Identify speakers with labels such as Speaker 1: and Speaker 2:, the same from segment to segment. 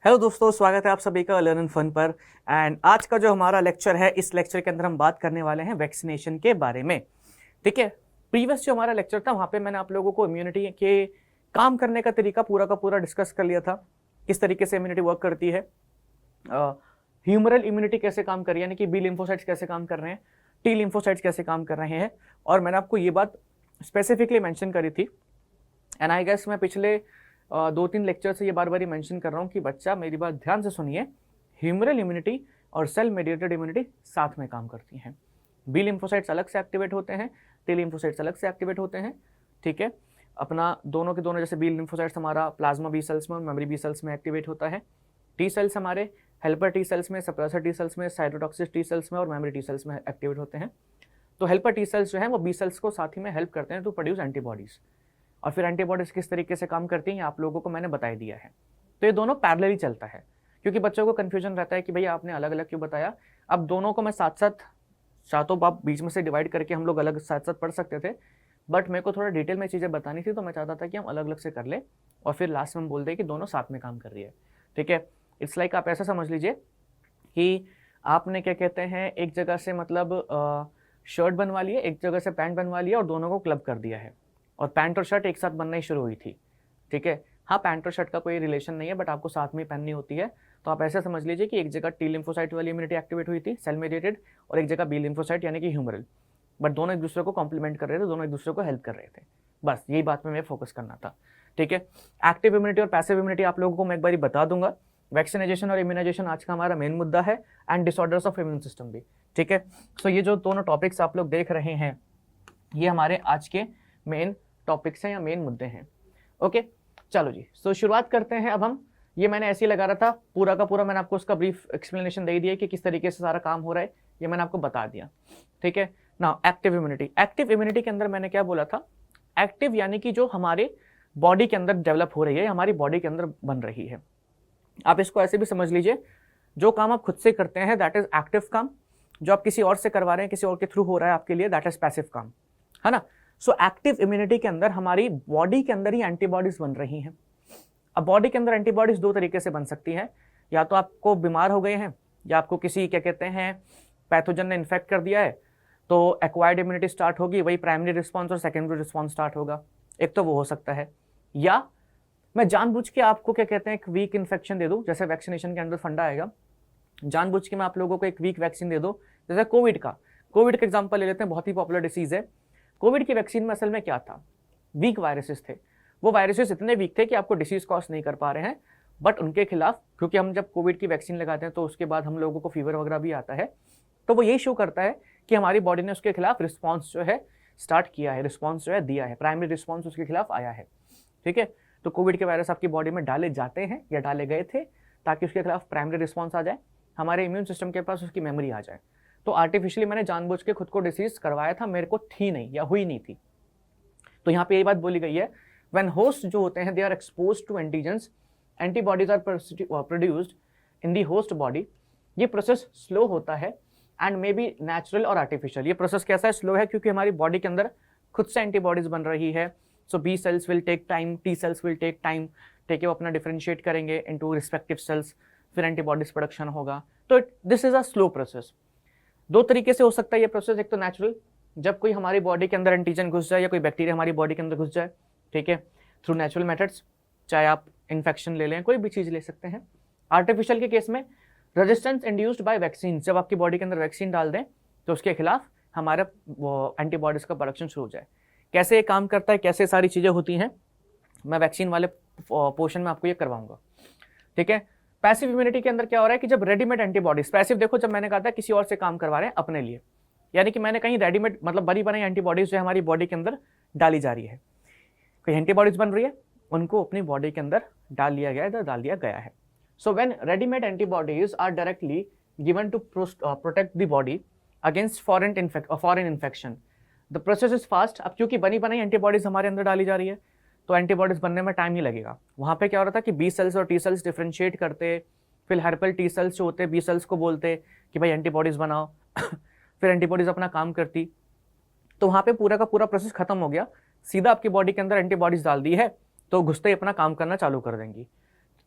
Speaker 1: Hello दोस्तों, स्वागत है आप सभी का लर्न एंड फन पर। एंड आज का जो हमारा लेक्चर है, इस लेक्चर के अंदर हम बात करने वाले हैं वैक्सीनेशन के बारे में। ठीक है, प्रीवियस जो हमारा लेक्चर था वहाँ पे मैंने आप लोगों को इम्यूनिटी के काम करने का तरीका पूरा का पूरा डिस्कस कर लिया था, किस तरीके से इम्यूनिटी वर्क करती है, ह्यूमरल इम्यूनिटी कैसे काम कर रही है, यानी कि बी लिम्फोसाइट्स कैसे काम कर रहे हैं, टी लिम्फोसाइट्स कैसे काम कर रहे हैं। और मैंने आपको ये बात स्पेसिफिकली मेंशन करी थी। एंड आई गेस मैं पिछले 2-3 लेक्चर से ये बार बार मेंशन कर रहा हूँ कि बच्चा मेरी बात ध्यान से सुनिए, ह्यूमरल इम्यूनिटी और सेल मेडिएटेड इम्यूनिटी साथ में काम करती हैं। बी लिम्फोसाइट्स अलग से एक्टिवेट होते हैं, टी लिम्फोसाइट्स अलग से एक्टिवेट होते हैं। ठीक है, अपना दोनों के दोनों, जैसे बी लिम्फोसाइट्स हमारा प्लाज्मा बी सेल्स में और मेमोरी बी सेल्स में एक्टिवेट होता है, टी सेल्स हमारे हेल्पर टी सेल्स में, सप्रेसर टी सेल्स में, साइटोटॉक्सिक टी सेल्स में और मेमोरी टी सेल्स में एक्टिवेट होते हैं। तो हेल्पर टी सेल्स जो है वो बी सेल्स को साथ ही में हेल्प करते हैं टू प्रोड्यूस एंटीबॉडीज। और फिर एंटीबॉडीज किस तरीके से काम करती हैं आप लोगों को मैंने बता दिया है। तो ये दोनों पैरेलली चलता है, क्योंकि बच्चों को कन्फ्यूजन रहता है कि भैया आपने अलग अलग क्यों बताया। अब दोनों को मैं साथ साथ चाहतों आप बीच में से डिवाइड करके हम लोग अलग साथ साथ पढ़ सकते थे, बट मेरे को थोड़ा डिटेल में चीज़ें बतानी थी, तो मैं चाहता था कि हम अलग अलग से कर ले और फिर लास्ट में हम बोल दें कि दोनों साथ में काम कर रही है। ठीक है, इट्स लाइक आप ऐसा समझ लीजिए कि आपने क्या कहते हैं, एक जगह से मतलब शर्ट बनवा लिया, एक जगह से पैंट बनवा लिया और दोनों को क्लब कर दिया है, और पैंट और शर्ट एक साथ बनना ही शुरू हुई थी। ठीक है, हाँ पैंट और शर्ट का कोई रिलेशन नहीं है, बट आपको साथ में पहननी होती है। तो आप ऐसे समझ लीजिए कि एक जगह टी लिम्फोसाइट वाली इम्यूनिटी एक्टिवेट हुई थी, सेल मेडिएटेड, और एक जगह बी लिम्फोसाइट यानी कि ह्यूमरल, बट दोनों एक दूसरे को कॉम्प्लीमेंट कर रहे थे, दोनों एक दूसरे को हेल्प कर रहे थे। बस यही बात में मैं फोकस करना था। ठीक है, एक्टिव इम्यूनिटी और पैसिव इम्यूनिटी आप लोगों को मैं एक बार बता दूंगा। वैक्सीनेशन और इम्यूनाइजेशन आज का हमारा मेन मुद्दा है, and disorders of immune system भी। ठीक है, सो ये जो दोनों टॉपिक्स आप लोग देख रहे हैं, ये हमारे आज के मेन टॉपिक्स हैं या मेन मुद्दे हैं। ओके, चलो जी, सो शुरुआत करते हैं। अब हम, ये मैंने ऐसे ही लगा रहा था, पूरा का पूरा मैंने आपको उसका ब्रीफ एक्सप्लेनेशन दे दिया कि किस तरीके से सारा काम हो रहा है, ये मैंने आपको बता दिया। ठीक है, now active immunity. Active immunity के अंदर मैंने क्या बोला था, एक्टिव यानी कि जो हमारे बॉडी के अंदर डेवलप हो रही है, हमारी बॉडी के अंदर बन रही है। आप इसको ऐसे भी समझ लीजिए, जो काम आप खुद से करते हैं दैट इज एक्टिव काम, जो आप किसी और से करवा रहे हैं, किसी और के थ्रू हो रहा है आपके लिए, दैट इज पैसिव काम, है ना। सो एक्टिव इम्यूनिटी के अंदर हमारी बॉडी के अंदर ही एंटीबॉडीज बन रही हैं। अब बॉडी के अंदर एंटीबॉडीज दो तरीके से बन सकती हैं, या तो आपको बीमार हो गए हैं, या आपको किसी क्या कहते हैं पैथोजन ने इन्फेक्ट कर दिया है, तो एक्वायर्ड इम्यूनिटी स्टार्ट होगी, वही प्राइमरी रिस्पॉन्स और सेकेंडरी रिस्पॉन्स स्टार्ट होगा। एक तो वो हो सकता है, या मैं जानबूझ के आपको क्या कहते हैं एक वीक इन्फेक्शन दे दूं, जैसे वैक्सीनेशन के अंदर फंडा आएगा, जानबूझ के मैं आप लोगों को एक वीक वैक्सीन दे दूं, जैसे कोविड का एग्जांपल ले लेते हैं, बहुत ही पॉपुलर डिसीज है। कोविड की वैक्सीन में असल में क्या था, वीक वायरसेस थे। वो वायरसेस इतने वीक थे कि आपको डिसीज कॉज नहीं कर पा रहे हैं, बट उनके खिलाफ, क्योंकि हम जब कोविड की वैक्सीन लगाते हैं तो उसके बाद हम लोगों को फीवर वगैरह भी आता है, तो वो यही शो करता है कि हमारी बॉडी ने उसके खिलाफ रिस्पॉन्स जो है स्टार्ट किया है, रिस्पॉन्स जो है दिया है, प्राइमरी रिस्पॉन्स उसके खिलाफ आया है। ठीक है, तो कोविड के वायरस आपकी बॉडी में डाले जाते हैं या डाले गए थे ताकि उसके खिलाफ प्राइमरी रिस्पॉन्स आ जाए, हमारे इम्यून सिस्टम के पास उसकी मेमोरी आ जाए। तो आर्टिफिशियली मैंने जानबूझ के खुद को डिसीज करवाया था, मेरे को थी नहीं या हुई नहीं थी। तो यहाँ पे यही बात बोली गई है, व्हेन होस्ट जो होते हैं they are exposed to antigens, antibodies are produced in the host body. ये प्रोसेस स्लो होता है एंड मे बी नेचुरल और आर्टिफिशियल। ये प्रोसेस कैसा है, स्लो है, क्योंकि हमारी बॉडी के अंदर खुद से एंटीबॉडीज बन रही है। So B cells will take time, T cells will take time, ठीक है, वो अपना डिफरेंशिएट करेंगे इनटू रिस्पेक्टिव सेल्स, फिर एंटीबॉडीज प्रोडक्शन होगा। तो this is a slow process. दो तरीके से हो सकता है ये प्रोसेस, एक तो नेचुरल, जब कोई हमारी बॉडी के अंदर एंटीजन घुस जाए या कोई बैक्टीरिया हमारी बॉडी के अंदर घुस जाए, ठीक है, थ्रू नेचुरल मेथड्स, चाहे आप इन्फेक्शन ले लें, कोई भी चीज़ ले सकते हैं। आर्टिफिशियल के केस में रेजिस्टेंस इंड्यूस्ड बाय वैक्सीन, जब आपकी बॉडी के अंदर वैक्सीन डाल दें तो उसके खिलाफ हमारा एंटीबॉडीज का प्रोडक्शन शुरू हो जाए। कैसे ये काम करता है, कैसे सारी चीज़ें होती हैं, मैं वैक्सीन वाले पोर्शन में आपको ये करवाऊंगा। ठीक है, पैसिव इम्यूनिटी के अंदर क्या हो रहा है कि जब रेडीमेड एंटीबॉडीज, पैसिव देखो, जब मैंने कहा था किसी और से काम करवा रहे हैं अपने लिए, यानी कि मैंने कहीं रेडीमेड मतलब बनी बनाई एंटीबॉडीज जो हमारी बॉडी के अंदर डाली जा रही है, कोई एंटीबॉडीज बन रही है, उनको अपनी बॉडी के अंदर डाल लिया गया है, डाल दिया गया है। So when readymade antibodies are directly given to protect the body against foreign infection, the process is fast. अब क्योंकि बनी बनाई एंटीबॉडीज हमारे अंदर डाली जा रही है, तो एंटीबॉडीज बनने में टाइम ही लगेगा। वहाँ पे क्या हो रहा था कि बी सेल्स और टी सेल्स डिफरेंशिएट करते, फिर हेल्पर टी सेल्स जो होते बी सेल्स को बोलते कि भाई एंटीबॉडीज बनाओ फिर एंटीबॉडीज अपना काम करती, तो वहाँ पे पूरा का पूरा प्रोसेस खत्म हो गया। सीधा आपकी बॉडी के अंदर एंटीबॉडीज डाल दी है तो घुसते ही अपना काम करना चालू कर देंगी।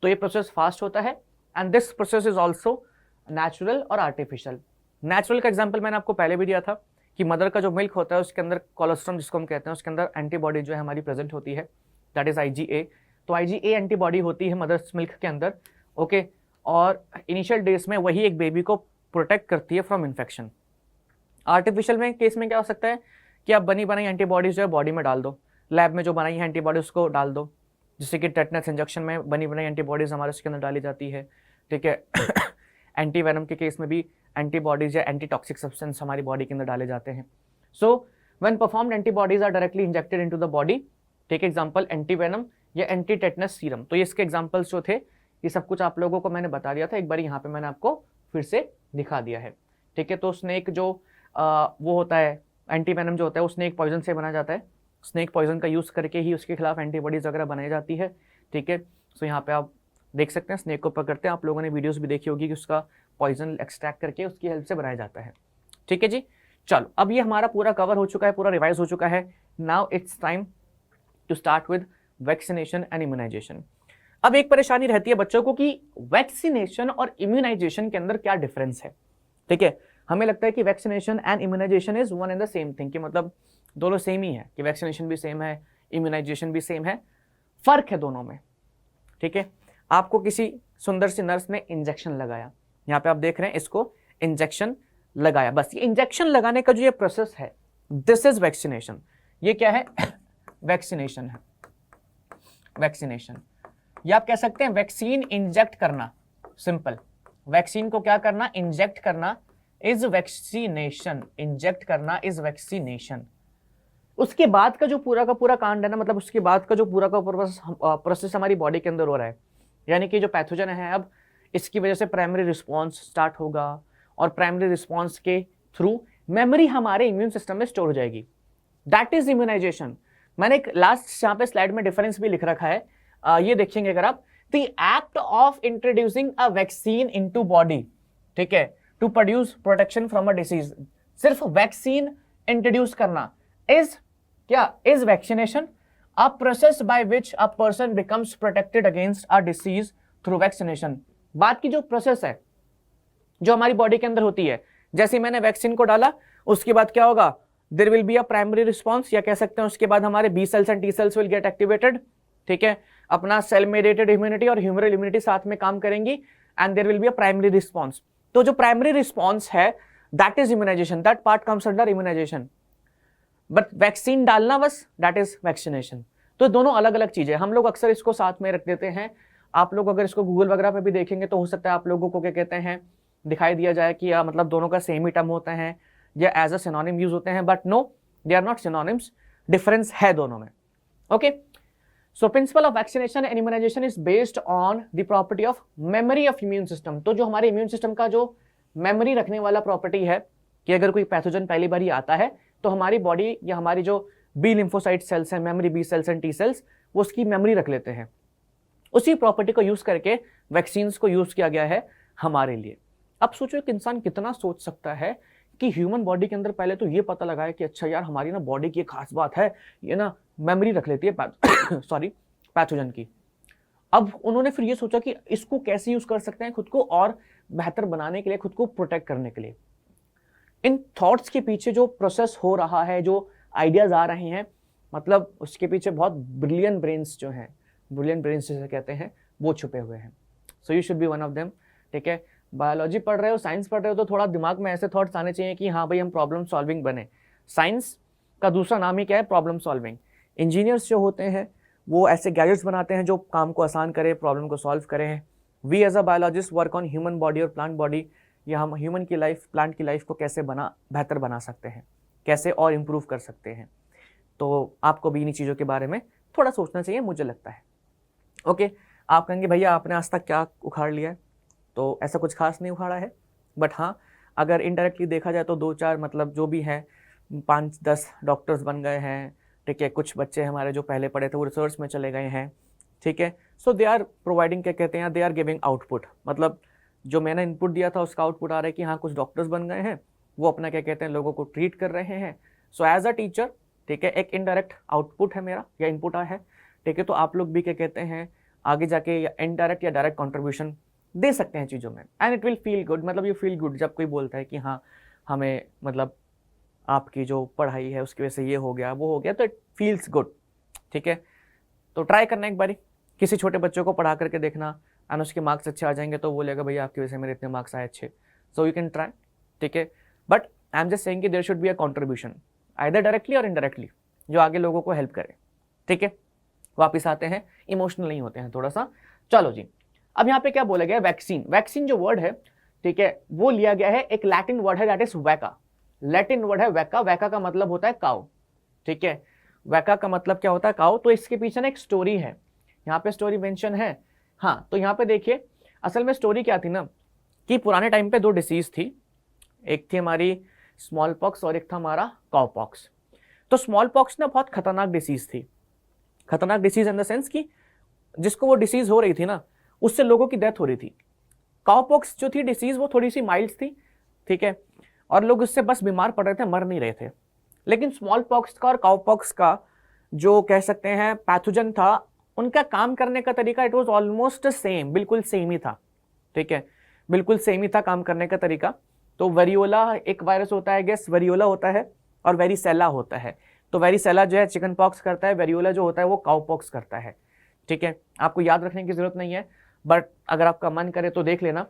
Speaker 1: तो ये प्रोसेस फास्ट होता है and this process is also natural और आर्टिफिशियल। नेचुरल का एग्जाम्पल मैंने आपको पहले भी दिया था कि मदर का जो मिल्क होता है उसके अंदर कोलेस्ट्रॉल जिसको हम कहते हैं उसके अंदर एंटीबॉडी जो है हमारी प्रेजेंट होती है, दैट इज IgA। तो IgA एंटीबॉडी होती है मदर्स मिल्क के अंदर, ओके। और इनिशियल डेज में वही एक बेबी को प्रोटेक्ट करती है फ्रॉम इन्फेक्शन। आर्टिफिशियल में केस में क्या हो सकता है कि आप बनी बनाई एंटीबॉडीज जो है बॉडी में डाल दो, लैब में जो बनाई है एंटीबॉडी उसको डाल दो, जैसे कि टेटनस इंजेक्शन में बनी बनाई एंटीबॉडीज हमारे उसके अंदर डाली जाती है, ठीक है। एंटी वेनम के केस में भी एंटीबॉडीज या एंटी टॉक्सिक सब्सटेंस हमारी बॉडी के अंदर डाले जाते हैं। So when performed antibodies are directly injected into the body, take example anti venom या एंटी टेटनस सीरम। तो ये इसके एग्जांपल्स जो थे ये सब कुछ आप लोगों को मैंने बता दिया था, एक बार यहाँ पे मैंने आपको फिर से दिखा दिया है, ठीक है। तो स्नेक जो वो होता है एंटी वेनम जो होता है वो स्नेक पॉइजन से बना जाता है, स्नेक पॉइजन का यूज़ करके ही उसके खिलाफ एंटीबॉडीज वगैरह बनाई जाती है, ठीक है। सो यहाँ पे आप देख सकते हैं स्नेक को पकड़ते हैं, आप लोगों ने वीडियोस भी देखी होगी कि उसका पॉइजन एक्सट्रैक्ट करके उसकी हेल्प से बनाया जाता है, ठीक है जी। चलो अब ये हमारा पूरा कवर हो चुका है, पूरा रिवाइज हो चुका है। Now it's time to start with vaccination and immunisation. अब एक परेशानी रहती है बच्चों को कि वैक्सीनेशन और इम्यूनाइजेशन के अंदर क्या डिफरेंस है, ठीक है। हमें लगता है कि vaccination and immunisation is one and the same thing, कि मतलब दोनों सेम ही है, कि वैक्सीनेशन भी सेम है, इम्यूनाइजेशन भी सेम है, फर्क है दोनों में, ठीक है। आपको किसी सुंदर सी नर्स ने इंजेक्शन लगाया, यहाँ पे आप देख रहे हैं इसको इंजेक्शन लगाया, बस ये इंजेक्शन लगाने का जो ये प्रोसेस है दिस इज वैक्सीनेशन। ये क्या है? वैक्सीनेशन है, वैक्सीनेशन। या आप कह सकते हैं वैक्सीन इंजेक्ट करना, सिंपल। वैक्सीन को क्या करना? इंजेक्ट करना इज वैक्सीनेशन, इंजेक्ट करना इज वैक्सीनेशन। उसके बाद का जो पूरा का पूरा कांड है ना, मतलब उसके बाद का जो पूरा का पूरा प्रोसेस हमारी बॉडी के अंदर हो रहा है, यानी कि जो पैथोजन है अब इसकी वजह से प्राइमरी रिस्पॉन्स स्टार्ट होगा और प्राइमरी रिस्पॉन्स के थ्रू मेमोरी हमारे इम्यून सिस्टम में स्टोर हो जाएगी, दैट इज इम्यूनाइजेशन। मैंने एक लास्ट यहाँ पे स्लाइड में डिफरेंस भी लिख रखा है, ये देखेंगे अगर आप, the act of introducing a vaccine into body, ठीक है, to produce protection from a disease. सिर्फ वैक्सीन इंट्रोड्यूस करना इज क्या? Is vaccination, a process by which a person becomes protected against a disease through vaccination. बात की जो process है जो हमारी बॉडी के अंदर होती है, जैसे मैंने वैक्सीन को डाला उसके बाद क्या होगा? There will be a primary response, या कह सकते हैं उसके बाद हमारे B cells and T cells will get activated, ठीक है। अपना सेल मेडिएटेड इम्यूनिटी और ह्यूमरल इम्यूनिटी साथ में काम करेंगी and there will be a primary response. तो जो प्राइमरी रिस्पॉन्स है that is immunisation, that part comes under immunisation. But vaccine डालना बस दैट इज वैक्सीनेशन। तो दोनों अलग अलग चीजें, हम लोग अक्सर इसको साथ में रख देते हैं। आप लोग अगर इसको गूगल वगैरह पे भी देखेंगे तो हो सकता है आप लोगों को क्या कहते हैं दिखाई दिया जाए कि मतलब दोनों का सेम ही टर्म होता है या एज अ सिनोनिम यूज होते हैं, but no, they are not synonyms, difference है दोनों में, okay. So principle of vaccination and immunisation is based on the property of memory of immune system. तो जो हमारे इम्यून सिस्टम का जो मेमोरी रखने वाला प्रॉपर्टी है कि अगर कोई पैथोजन पहली बार ही आता है तो हमारी बॉडी या हमारी जो बी लिम्फोसाइट सेल्स हैं, memory B cells and T cells, वो उसकी मेमोरी रख लेते हैं। उसी प्रॉपर्टी को यूज करके वैक्सीन्स को यूज किया गया है हमारे लिए। अब सोचो एक इंसान कितना सोच सकता है कि ह्यूमन बॉडी के अंदर पहले तो ये पता लगाए कि अच्छा यार हमारी ना बॉडी की एक खास बात है, ये ना मेमोरी रख लेती है सॉरी पैथोजन की। अब उन्होंने फिर ये सोचा कि इसको कैसे यूज कर सकते हैं खुद को और बेहतर बनाने के लिए, खुद को प्रोटेक्ट करने के लिए। इन थॉट्स के पीछे जो प्रोसेस हो रहा है, जो आइडियाज आ रहे हैं, मतलब उसके पीछे बहुत ब्रिलियंट ब्रेन्स जो हैं, ब्रिलियंट ब्रेन्स जैसे कहते हैं, वो छुपे हुए हैं। So you should be one of them, ठीक है। बायोलॉजी पढ़ रहे हो, साइंस पढ़ रहे हो, तो थोड़ा दिमाग में ऐसे थॉट्स आने चाहिए कि हाँ भाई हम प्रॉब्लम सॉल्विंग बने। साइंस का दूसरा नाम ही क्या है? Problem solving. इंजीनियर्स जो होते हैं वो ऐसे गैजेट्स बनाते हैं जो काम को आसान करे, प्रॉब्लम को सॉल्व करें। We as a biologist work on human body और प्लांट बॉडी, या हम ह्यूमन की लाइफ, प्लांट की लाइफ को कैसे बेहतर बना सकते हैं, कैसे और इम्प्रूव कर सकते हैं। तो आपको भी इन्हीं चीज़ों के बारे में थोड़ा सोचना चाहिए, मुझे लगता है, ओके। आप कहेंगे भैया आपने आज तक क्या उखाड़ लिया है? तो ऐसा कुछ खास नहीं उखाड़ा है, बट हाँ अगर इनडायरेक्टली देखा जाए तो 2-4 मतलब जो भी हैं 5-10 डॉक्टर्स बन गए हैं, ठीक है। कुछ बच्चे हमारे जो पहले पढ़े थे वो रिसर्च में चले गए हैं, ठीक है। सो दे आर प्रोवाइडिंग, क्या कहते हैं, दे आर गिविंग आउटपुट, मतलब जो मैंने इनपुट दिया था उसका आउटपुट आ रहा है कि हाँ कुछ डॉक्टर्स बन गए हैं, वो अपना क्या कहते हैं लोगों को ट्रीट कर रहे हैं। सो एज अ टीचर, ठीक है, एक इनडायरेक्ट आउटपुट है मेरा या इनपुट है, ठीक है। तो आप लोग भी क्या कहते हैं आगे जाके या इनडायरेक्ट या डायरेक्ट कंट्रीब्यूशन दे सकते हैं चीज़ों में, and it will feel good, मतलब यू फील गुड जब कोई बोलता है कि हाँ हमें मतलब आपकी जो पढ़ाई है उसकी वजह से ये हो गया वो हो गया, तो इट फील्स गुड। ठीक है, तो ट्राई करना एक बारी, किसी छोटे बच्चों को पढ़ा करके देखना, एंड उसके मार्क्स अच्छे आ जाएंगे तो बोलेगा भैया आपकी वजह से मेरे इतने मार्क्स आए अच्छे, सो यू कैन ट्राई। ठीक है, but I am just saying कि there should be a contribution either directly और इनडायरेक्टली, जो आगे लोगों को हेल्प करे। ठीक है, वापिस आते हैं, इमोशनल नहीं होते हैं थोड़ा सा। चलो जी, अब यहाँ पे क्या बोला गया, वैक्सीन। वैक्सीन जो वर्ड है, ठीक है, वो लिया गया है, एक लैटिन वर्ड है दैट इज वैका। लैटिन वर्ड है वैका, वैका का मतलब होता है काउ। ठीक है, वैका का मतलब क्या होता है, काउ। तो इसके पीछे ना एक स्टोरी है, यहाँ पे स्टोरी मेंशन है। हाँ, तो यहाँ पे देखिए असल में स्टोरी क्या थी ना, कि पुराने टाइम पे दो डिसीज थी, एक थी हमारी स्मॉल पॉक्स और एक था हमारा काउ पॉक्स। तो स्मॉल पॉक्स ना बहुत खतरनाक डिसीज थी, खतरनाक डिसीज इन द सेंस कि जिसको वो डिसीज हो रही थी ना उससे लोगों की डेथ हो रही थी। काउ पॉक्स जो थी डिसीज वो थोड़ी सी माइल्ड थी, ठीक है, और लोग उससे बस बीमार पड़ रहे थे, मर नहीं रहे थे। लेकिन स्मॉल पॉक्स का और काउ पॉक्स का जो कह सकते हैं पैथोजन था, उनका काम करने का तरीका इट वाज ऑलमोस्ट सेम, बिल्कुल सेम ही था। ठीक है, बिल्कुल सेम ही था काम करने का तरीका। तो वेरियोला एक वायरस होता है, गेस वेरियोला होता है, और वेरिसेला होता है। तो वेरिसेला जो है चिकन पॉक्स करता है, वेरियोला जो होता है वो काउ पॉक्स करता है। ठीक है, आपको याद रखने की जरूरत नहीं है, बट अगर आपका मन करे तो देख लेना।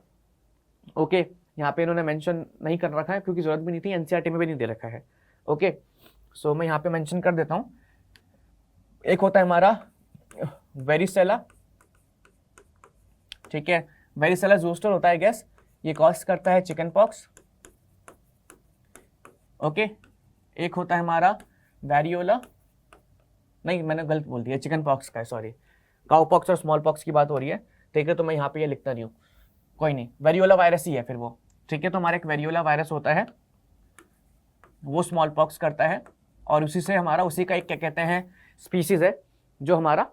Speaker 1: ओके, यहाँ पे इन्होंने मेंशन नहीं कर रखा है क्योंकि जरूरत भी नहीं थी, एनसीईआरटी में भी नहीं दे रखा है। ओके, सो मैं यहाँ पे मेंशन कर देता हूँ। एक होता है हमारा वेरिसेला, ठीक है, वेरिसेला जोस्टर होता है गैस, ये कॉज करता है चिकन पॉक्स। ओके, एक होता है हमारा वेरियोला, नहीं मैंने गलत बोल दिया, चिकन पॉक्स का है, सॉरी, काउ पॉक्स और स्मॉल पॉक्स की बात हो रही है। ठीक है, तो मैं यहाँ पे ये लिखता नहीं हूँ, कोई नहीं, वेरियोला वायरस ही है फिर वो। ठीक है, तो हमारा एक वेरियोला वायरस होता है, वो स्मॉल पॉक्स करता है, और उसी से हमारा उसी का एक क्या कहते हैं स्पीसीज है जो हमारा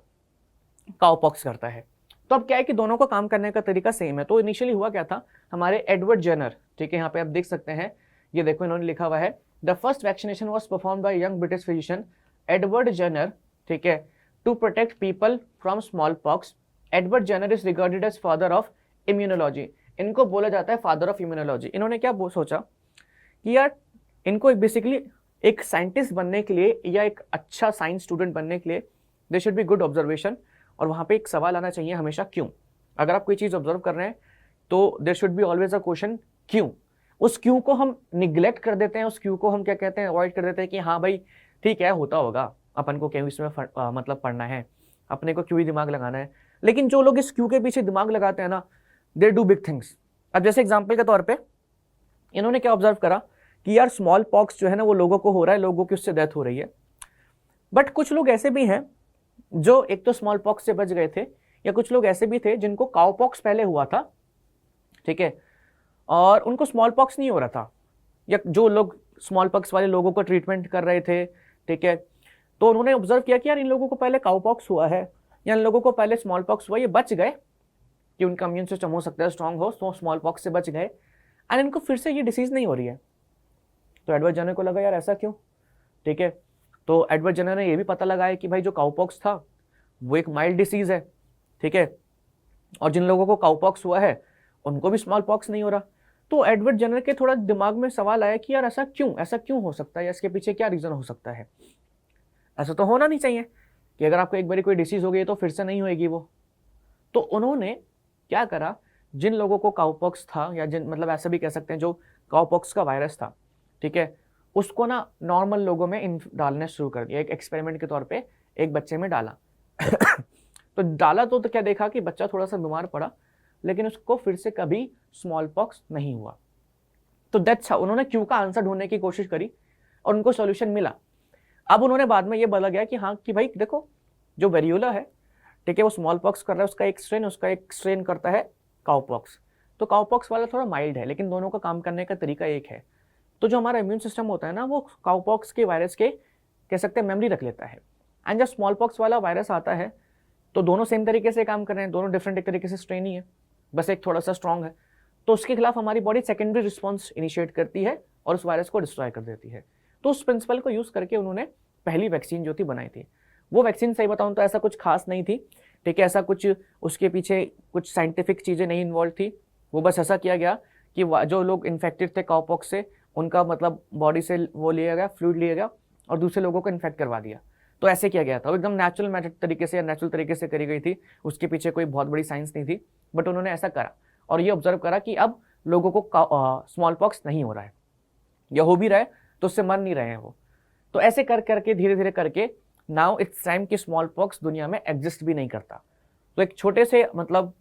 Speaker 1: काउ पॉक्स करता है। तो अब क्या है कि दोनों को काम करने का तरीका सेम है। तो इनिशियली हुआ क्या था, हमारे एडवर्ड जेनर, ठीक है, यहाँ पे आप देख सकते हैं, ये देखो इन्होंने लिखा हुआ है, the first vaccination was perform by young British physician Edward Jenner, ठीक है, to protect people from smallpox. Edward Jenner is regarded as father of immunology, इनको बोला जाता है फादर ऑफ इम्यूनोलॉजी। इन्होंने क्या सोचा कि यार इनको बेसिकली एक साइंटिस्ट बनने के लिए या एक अच्छा साइंस स्टूडेंट बनने के लिए they should be good observation, और वहाँ पे एक सवाल आना चाहिए हमेशा, क्यों। अगर आप कोई चीज़ ऑब्जर्व कर रहे हैं तो there should be always a question, क्यों। उस क्यों को हम निग्लेक्ट कर देते हैं, उस क्यों को हम क्या कहते हैं अवॉइड कर देते हैं कि हाँ भाई ठीक है होता होगा, अपन को क्यों इसमें मतलब पढ़ना है, अपने को क्यों ही दिमाग लगाना है। लेकिन जो लोग इस क्यों के पीछे दिमाग लगाते हैं ना, दे डू बिग थिंग्स। अब जैसे एग्जाम्पल के तौर पर इन्होंने क्या ऑब्जर्व करा कि यार स्मॉल पॉक्स जो है ना वो लोगों को हो रहा है, लोगों की उससे डेथ हो रही है, बट कुछ लोग ऐसे भी हैं जो एक तो स्मॉल पॉक्स से बच गए थे, या कुछ लोग ऐसे भी थे जिनको काउ पॉक्स पहले हुआ था, ठीक है, और उनको स्मॉल पॉक्स नहीं हो रहा था, या जो लोग स्मॉल पॉक्स वाले लोगों को ट्रीटमेंट कर रहे थे, ठीक है, तो उन्होंने ऑब्जर्व किया कि यार इन लोगों को पहले काउ पॉक्स हुआ है या इन लोगों को पहले स्मॉल पॉक्स हुआ, ये बच गए कि उनका इम्यून सिस्टम हो सकता है स्ट्रांग हो, तो स्मॉल पॉक्स से बच गए, एंड इनको फिर से ये डिसीज नहीं हो रही है। तो एडवर्ड जेनर को लगा यार ऐसा क्यों, ठीक है, तो एडवर्ड जेनर ने ये भी पता लगाया कि भाई जो काउपॉक्स था वो एक माइल्ड डिसीज है, ठीक है, और जिन लोगों को काउपॉक्स हुआ है उनको भी स्मॉल पॉक्स नहीं हो रहा। तो एडवर्ड जेनर के थोड़ा दिमाग में सवाल आया कि यार ऐसा क्यों हो सकता है, या इसके पीछे क्या रीजन हो सकता है। ऐसा तो होना नहीं चाहिए कि अगर आपको एक बार कोई डिसीज हो गई तो फिर से नहीं होएगी वो। तो उन्होंने क्या करा, जिन लोगों को काउपॉक्स था, या जिन मतलब ऐसा भी कह सकते हैं जो काउपॉक्स का वायरस था, ठीक है, उसको ना नॉर्मल लोगों में डालने शुरू कर दिया, एक एक्सपेरिमेंट के तौर पे एक बच्चे में डाला। तो डाला तो क्या देखा कि बच्चा थोड़ा सा बीमार पड़ा, लेकिन उसको फिर से कभी स्मॉल पॉक्स नहीं हुआ। तो दैट्स हाउ उन्होंने क्यों का आंसर ढूंढने की कोशिश करी और उनको सॉल्यूशन मिला। अब उन्होंने बाद में ये बोला गया कि हाँ कि भाई देखो जो वेरियोला है, ठीक है, वो स्मॉल पॉक्स कर रहा है, उसका एक स्ट्रेन करता है काउपॉक्स। तो काउपॉक्स वाला थोड़ा माइल्ड है, लेकिन दोनों का काम करने का तरीका एक है। तो जो हमारा इम्यून सिस्टम होता है ना, वो काउपॉक्स के वायरस के कह सकते हैं मेमोरी रख लेता है, एंड जब स्मॉल पॉक्स वाला वायरस आता है तो दोनों सेम तरीके से काम कर रहे हैं, दोनों डिफरेंट एक तरीके से स्ट्रेन ही है, बस एक थोड़ा सा स्ट्रॉन्ग है, तो उसके खिलाफ हमारी बॉडी सेकेंडरी रिस्पॉन्स इनिशिएट करती है और उस वायरस को डिस्ट्रॉय कर देती है। तो उस प्रिंसिपल को यूज करके उन्होंने पहली वैक्सीन जो थी बनाई थी। वो वैक्सीन सही बताऊं तो ऐसा कुछ खास नहीं थी, ठीक है, ऐसा कुछ उसके पीछे कुछ साइंटिफिक चीज़ें नहीं इन्वॉल्व थी, वो बस ऐसा किया गया कि जो लोग इन्फेक्टेड थे काउपॉक्स से, उनका मतलब बॉडी से वो लिया गया, फ्लूइड लिया गया और दूसरे लोगों को इन्फेक्ट करवा दिया। तो ऐसे किया गया था, वो एकदम नेचुरल मेथड तरीके से या नेचुरल तरीके से करी गई थी, उसके पीछे कोई बहुत बड़ी साइंस नहीं थी, बट उन्होंने ऐसा करा और ये ऑब्जर्व करा कि अब लोगों को स्मॉल पॉक्स नहीं हो रहा है, या हो भी रहा है तो उससे मर नहीं रहे हैं वो। तो ऐसे कर करके धीरे धीरे करके नाउ इट्स टाइम कि स्मॉल पॉक्स दुनिया में एग्जिस्ट भी नहीं करता। तो एक छोटे से मतलब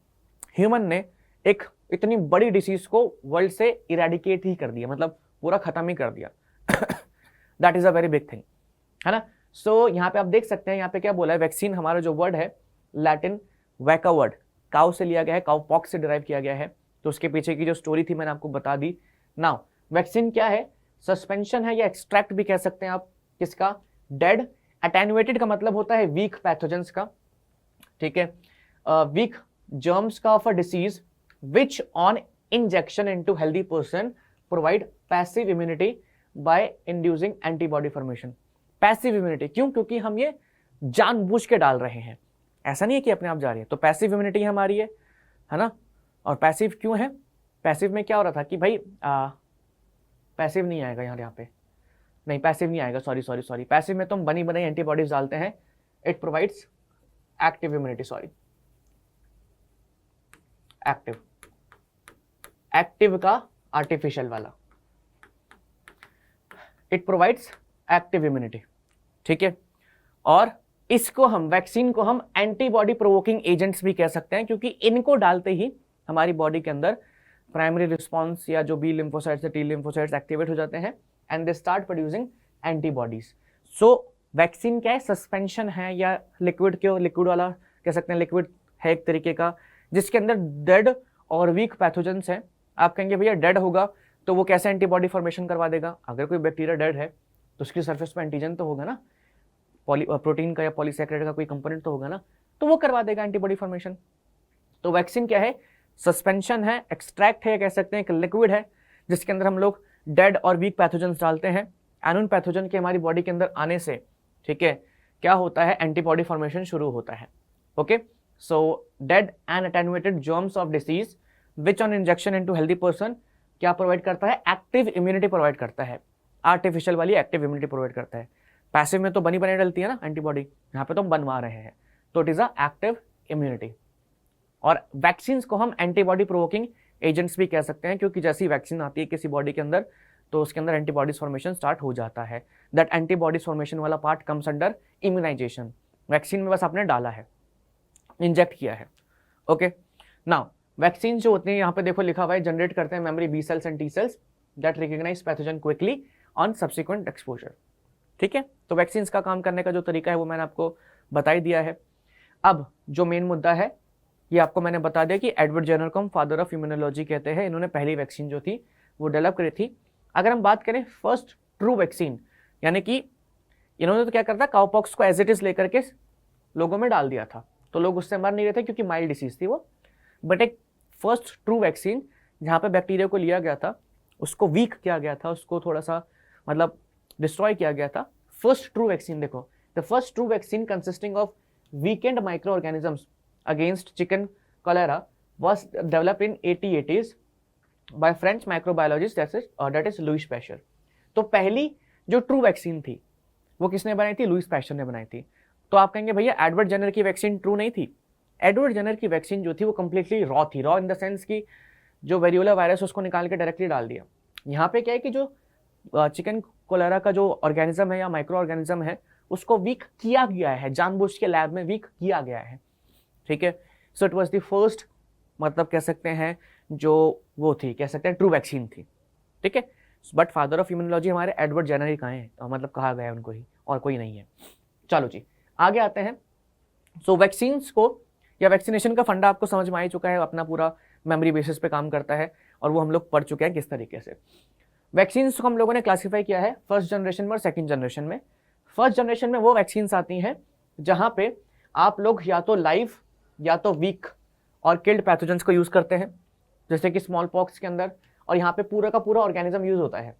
Speaker 1: ह्यूमन ने एक इतनी बड़ी डिसीज को वर्ल्ड से इरेडिकेट ही कर दिया, मतलब पूरा खत्म ही कर दिया। That is a very big thing, है ना। सो यहाँ पे आप देख सकते हैं, यहाँ पे क्या बोला है, वैक्सीन हमारा जो वर्ड है लैटिन वैका वर्ड, काउ से लिया गया है, काउ पॉक्स से डिराइव किया गया है। तो उसके पीछे की जो स्टोरी थी मैंने आपको बता दी। नाउ वैक्सीन क्या है, सस्पेंशन है या एक्सट्रैक्ट भी कह सकते हैं आप, किसका, डेड। अटेन्युएटेड का मतलब होता है वीक पैथोजेंस का, ठीक है, वीक जर्म्स का of a disease which on injection into healthy person provide passive immunity bye inducing antibody formation. Passive immunity क्यों, क्योंकि हम ये जानबूझ के डाल रहे हैं, ऐसा नहीं है कि अपने आप जा रही है। तो पैसिव इम्यूनिटी हमारी है ना। और पैसिव क्यों है, पैसिव में क्या हो रहा था कि भाई पैसिव नहीं आएगा यहाँ पे, नहीं पैसिव नहीं आएगा, सॉरी पैसिव में तो हम बनी बनाई एंटीबॉडीज डालते हैं। It provides active immunity, sorry active का आर्टिफिशियल वाला, इट प्रोवाइड्स एक्टिव इम्यूनिटी, ठीक है। और इसको हम वैक्सीन को हम एंटीबॉडी प्रोवोकिंग एजेंट्स भी कह सकते हैं, क्योंकि इनको डालते ही हमारी बॉडी के अंदर प्राइमरी रिस्पॉन्स या जो बी लिम्फोसाइट्स या टी लिम्फोसाइट्स एक्टिवेट हो जाते हैं and they start producing antibodies. So vaccine क्या है, सस्पेंशन है या लिक्विड, क्यों लिक्विड वाला कह सकते हैं, लिक्विड है एक तरीके का जिसके अंदर डेड और वीक पैथोजेंस हैं। आप कहेंगे भैया डेड होगा तो वो कैसे एंटीबॉडी फॉर्मेशन करवा देगा, अगर कोई बैक्टीरिया डेड है तो उसकी सरफेस पे एंटीजन तो होगा ना, प्रोटीन का या पॉलीसैकेराइड का कोई कंपोनेंट तो होगा ना, तो वो करवा देगा एंटीबॉडी फॉर्मेशन। तो वैक्सीन क्या है, सस्पेंशन है, एक्सट्रैक्ट है, कह सकते हैं एक लिक्विड है जिसके अंदर हम लोग डेड और वीक पैथोजेंस डालते हैं एंड उन पैथोजन के हमारी बॉडी के अंदर आने से, ठीक है, क्या होता है, एंटीबॉडी फॉर्मेशन शुरू होता है। Okay, so dead and attenuated germs of disease which on injection into healthy person क्या प्रोवाइड करता है, एक्टिव इम्यूनिटी प्रोवाइड करता है, आर्टिफिशियल वाली एक्टिव इम्यूनिटी प्रोवाइड करता है। पैसिव में तो बनी बनाई डलती है ना एंटीबॉडी, यहाँ पे तो हम बनवा रहे हैं, तो it is a active immunity. और वैक्सीन को हम एंटीबॉडी प्रोवोकिंग एजेंट्स भी कह सकते हैं, क्योंकि जैसी वैक्सीन आती है किसी बॉडी के अंदर तो उसके अंदर एंटीबॉडीज फॉर्मेशन स्टार्ट हो जाता है। दैट एंटीबॉडीज फॉर्मेशन वाला part comes under immunisation. Vaccine में बस आपने डाला है, इंजेक्ट किया है। ओके, नाउ वैक्सीन जो होते हैं यहाँ पे देखो लिखा हुआ है, जनरेट करते हैं memory B cells and T cells that recognise pathogen quickly on subsequent exposure. ठीक है, तो वैक्सीन का काम करने का जो तरीका है वो मैंने आपको बता ही दिया है। अब जो मेन मुद्दा है ये आपको मैंने बता दिया कि एडवर्ड जेनर को हम फादर ऑफ इम्यूनोलॉजी कहते हैं। इन्होंने पहली वैक्सीन जो थी वो डेवलप करी थी। अगर हम बात करें फर्स्ट ट्रू वैक्सीन, यानी कि इन्होंने तो क्या करता, काउपॉक्स को एज इट इज लेकर के लोगों में डाल दिया था, तो लोग उससे मर नहीं रहे थे क्योंकि माइल्ड डिसीज थी वो। बट एक फर्स्ट ट्रू वैक्सीन जहाँ पे बैक्टीरिया को लिया गया था, उसको वीक किया गया था, उसको थोड़ा सा मतलब डिस्ट्रॉय किया गया था। फर्स्ट ट्रू वैक्सीन देखो, the first true vaccine consisting of weakened micro organisms against chicken cholera was developed in 1880s by French microbiologist that is Louis Pasteur. तो पहली जो ट्रू वैक्सीन थी वो किसने बनाई थी, लुईस पैश्चर ने बनाई थी। तो आप कहेंगे भैया एडवर्ड जेनर की वैक्सीन ट्रू नहीं थी। एडवर्ड जेनर की वैक्सीन जो थी वो कंप्लीटली रॉ थी, रॉ इन द सेंस कि जो वेरियोला वायरस उसको निकाल के डायरेक्टली डाल दिया। यहाँ पे क्या है कि जो चिकन कोलेरा का जो ऑर्गेनिज्म है या माइक्रो ऑर्गेनिज्म है उसको वीक किया गया है, जानबूझ के लैब में वीक किया गया है। ठीक है, so it was the first, मतलब कह सकते हैं जो वो थी, कह सकते हैं ट्रू वैक्सीन थी। ठीक है, बट फादर ऑफ इम्यूनोलॉजी हमारे एडवर्ड जेनर ही कहाँ हैं, मतलब कहा गया है उनको ही, और कोई नहीं है। चलो जी आगे आते हैं। सो वैक्सीन्स को या वैक्सीनेशन का फंडा आपको समझ में आ ही चुका है, अपना पूरा मेमोरी बेसिस पे काम करता है और वो हम लोग पढ़ चुके हैं किस तरीके से। वैक्सीन्स को हम लोगों ने क्लासीफाई किया है फर्स्ट जनरेशन में और सेकेंड जनरेशन में। फर्स्ट जनरेशन में वो वैक्सीन्स आती हैं जहाँ पे आप लोग या तो लाइव या तो वीक और किल्ड पैथोजेंस को यूज़ करते हैं, जैसे कि स्मॉल पॉक्स के अंदर, और यहाँ पे पूरा का पूरा ऑर्गेनिज्म यूज़ होता है,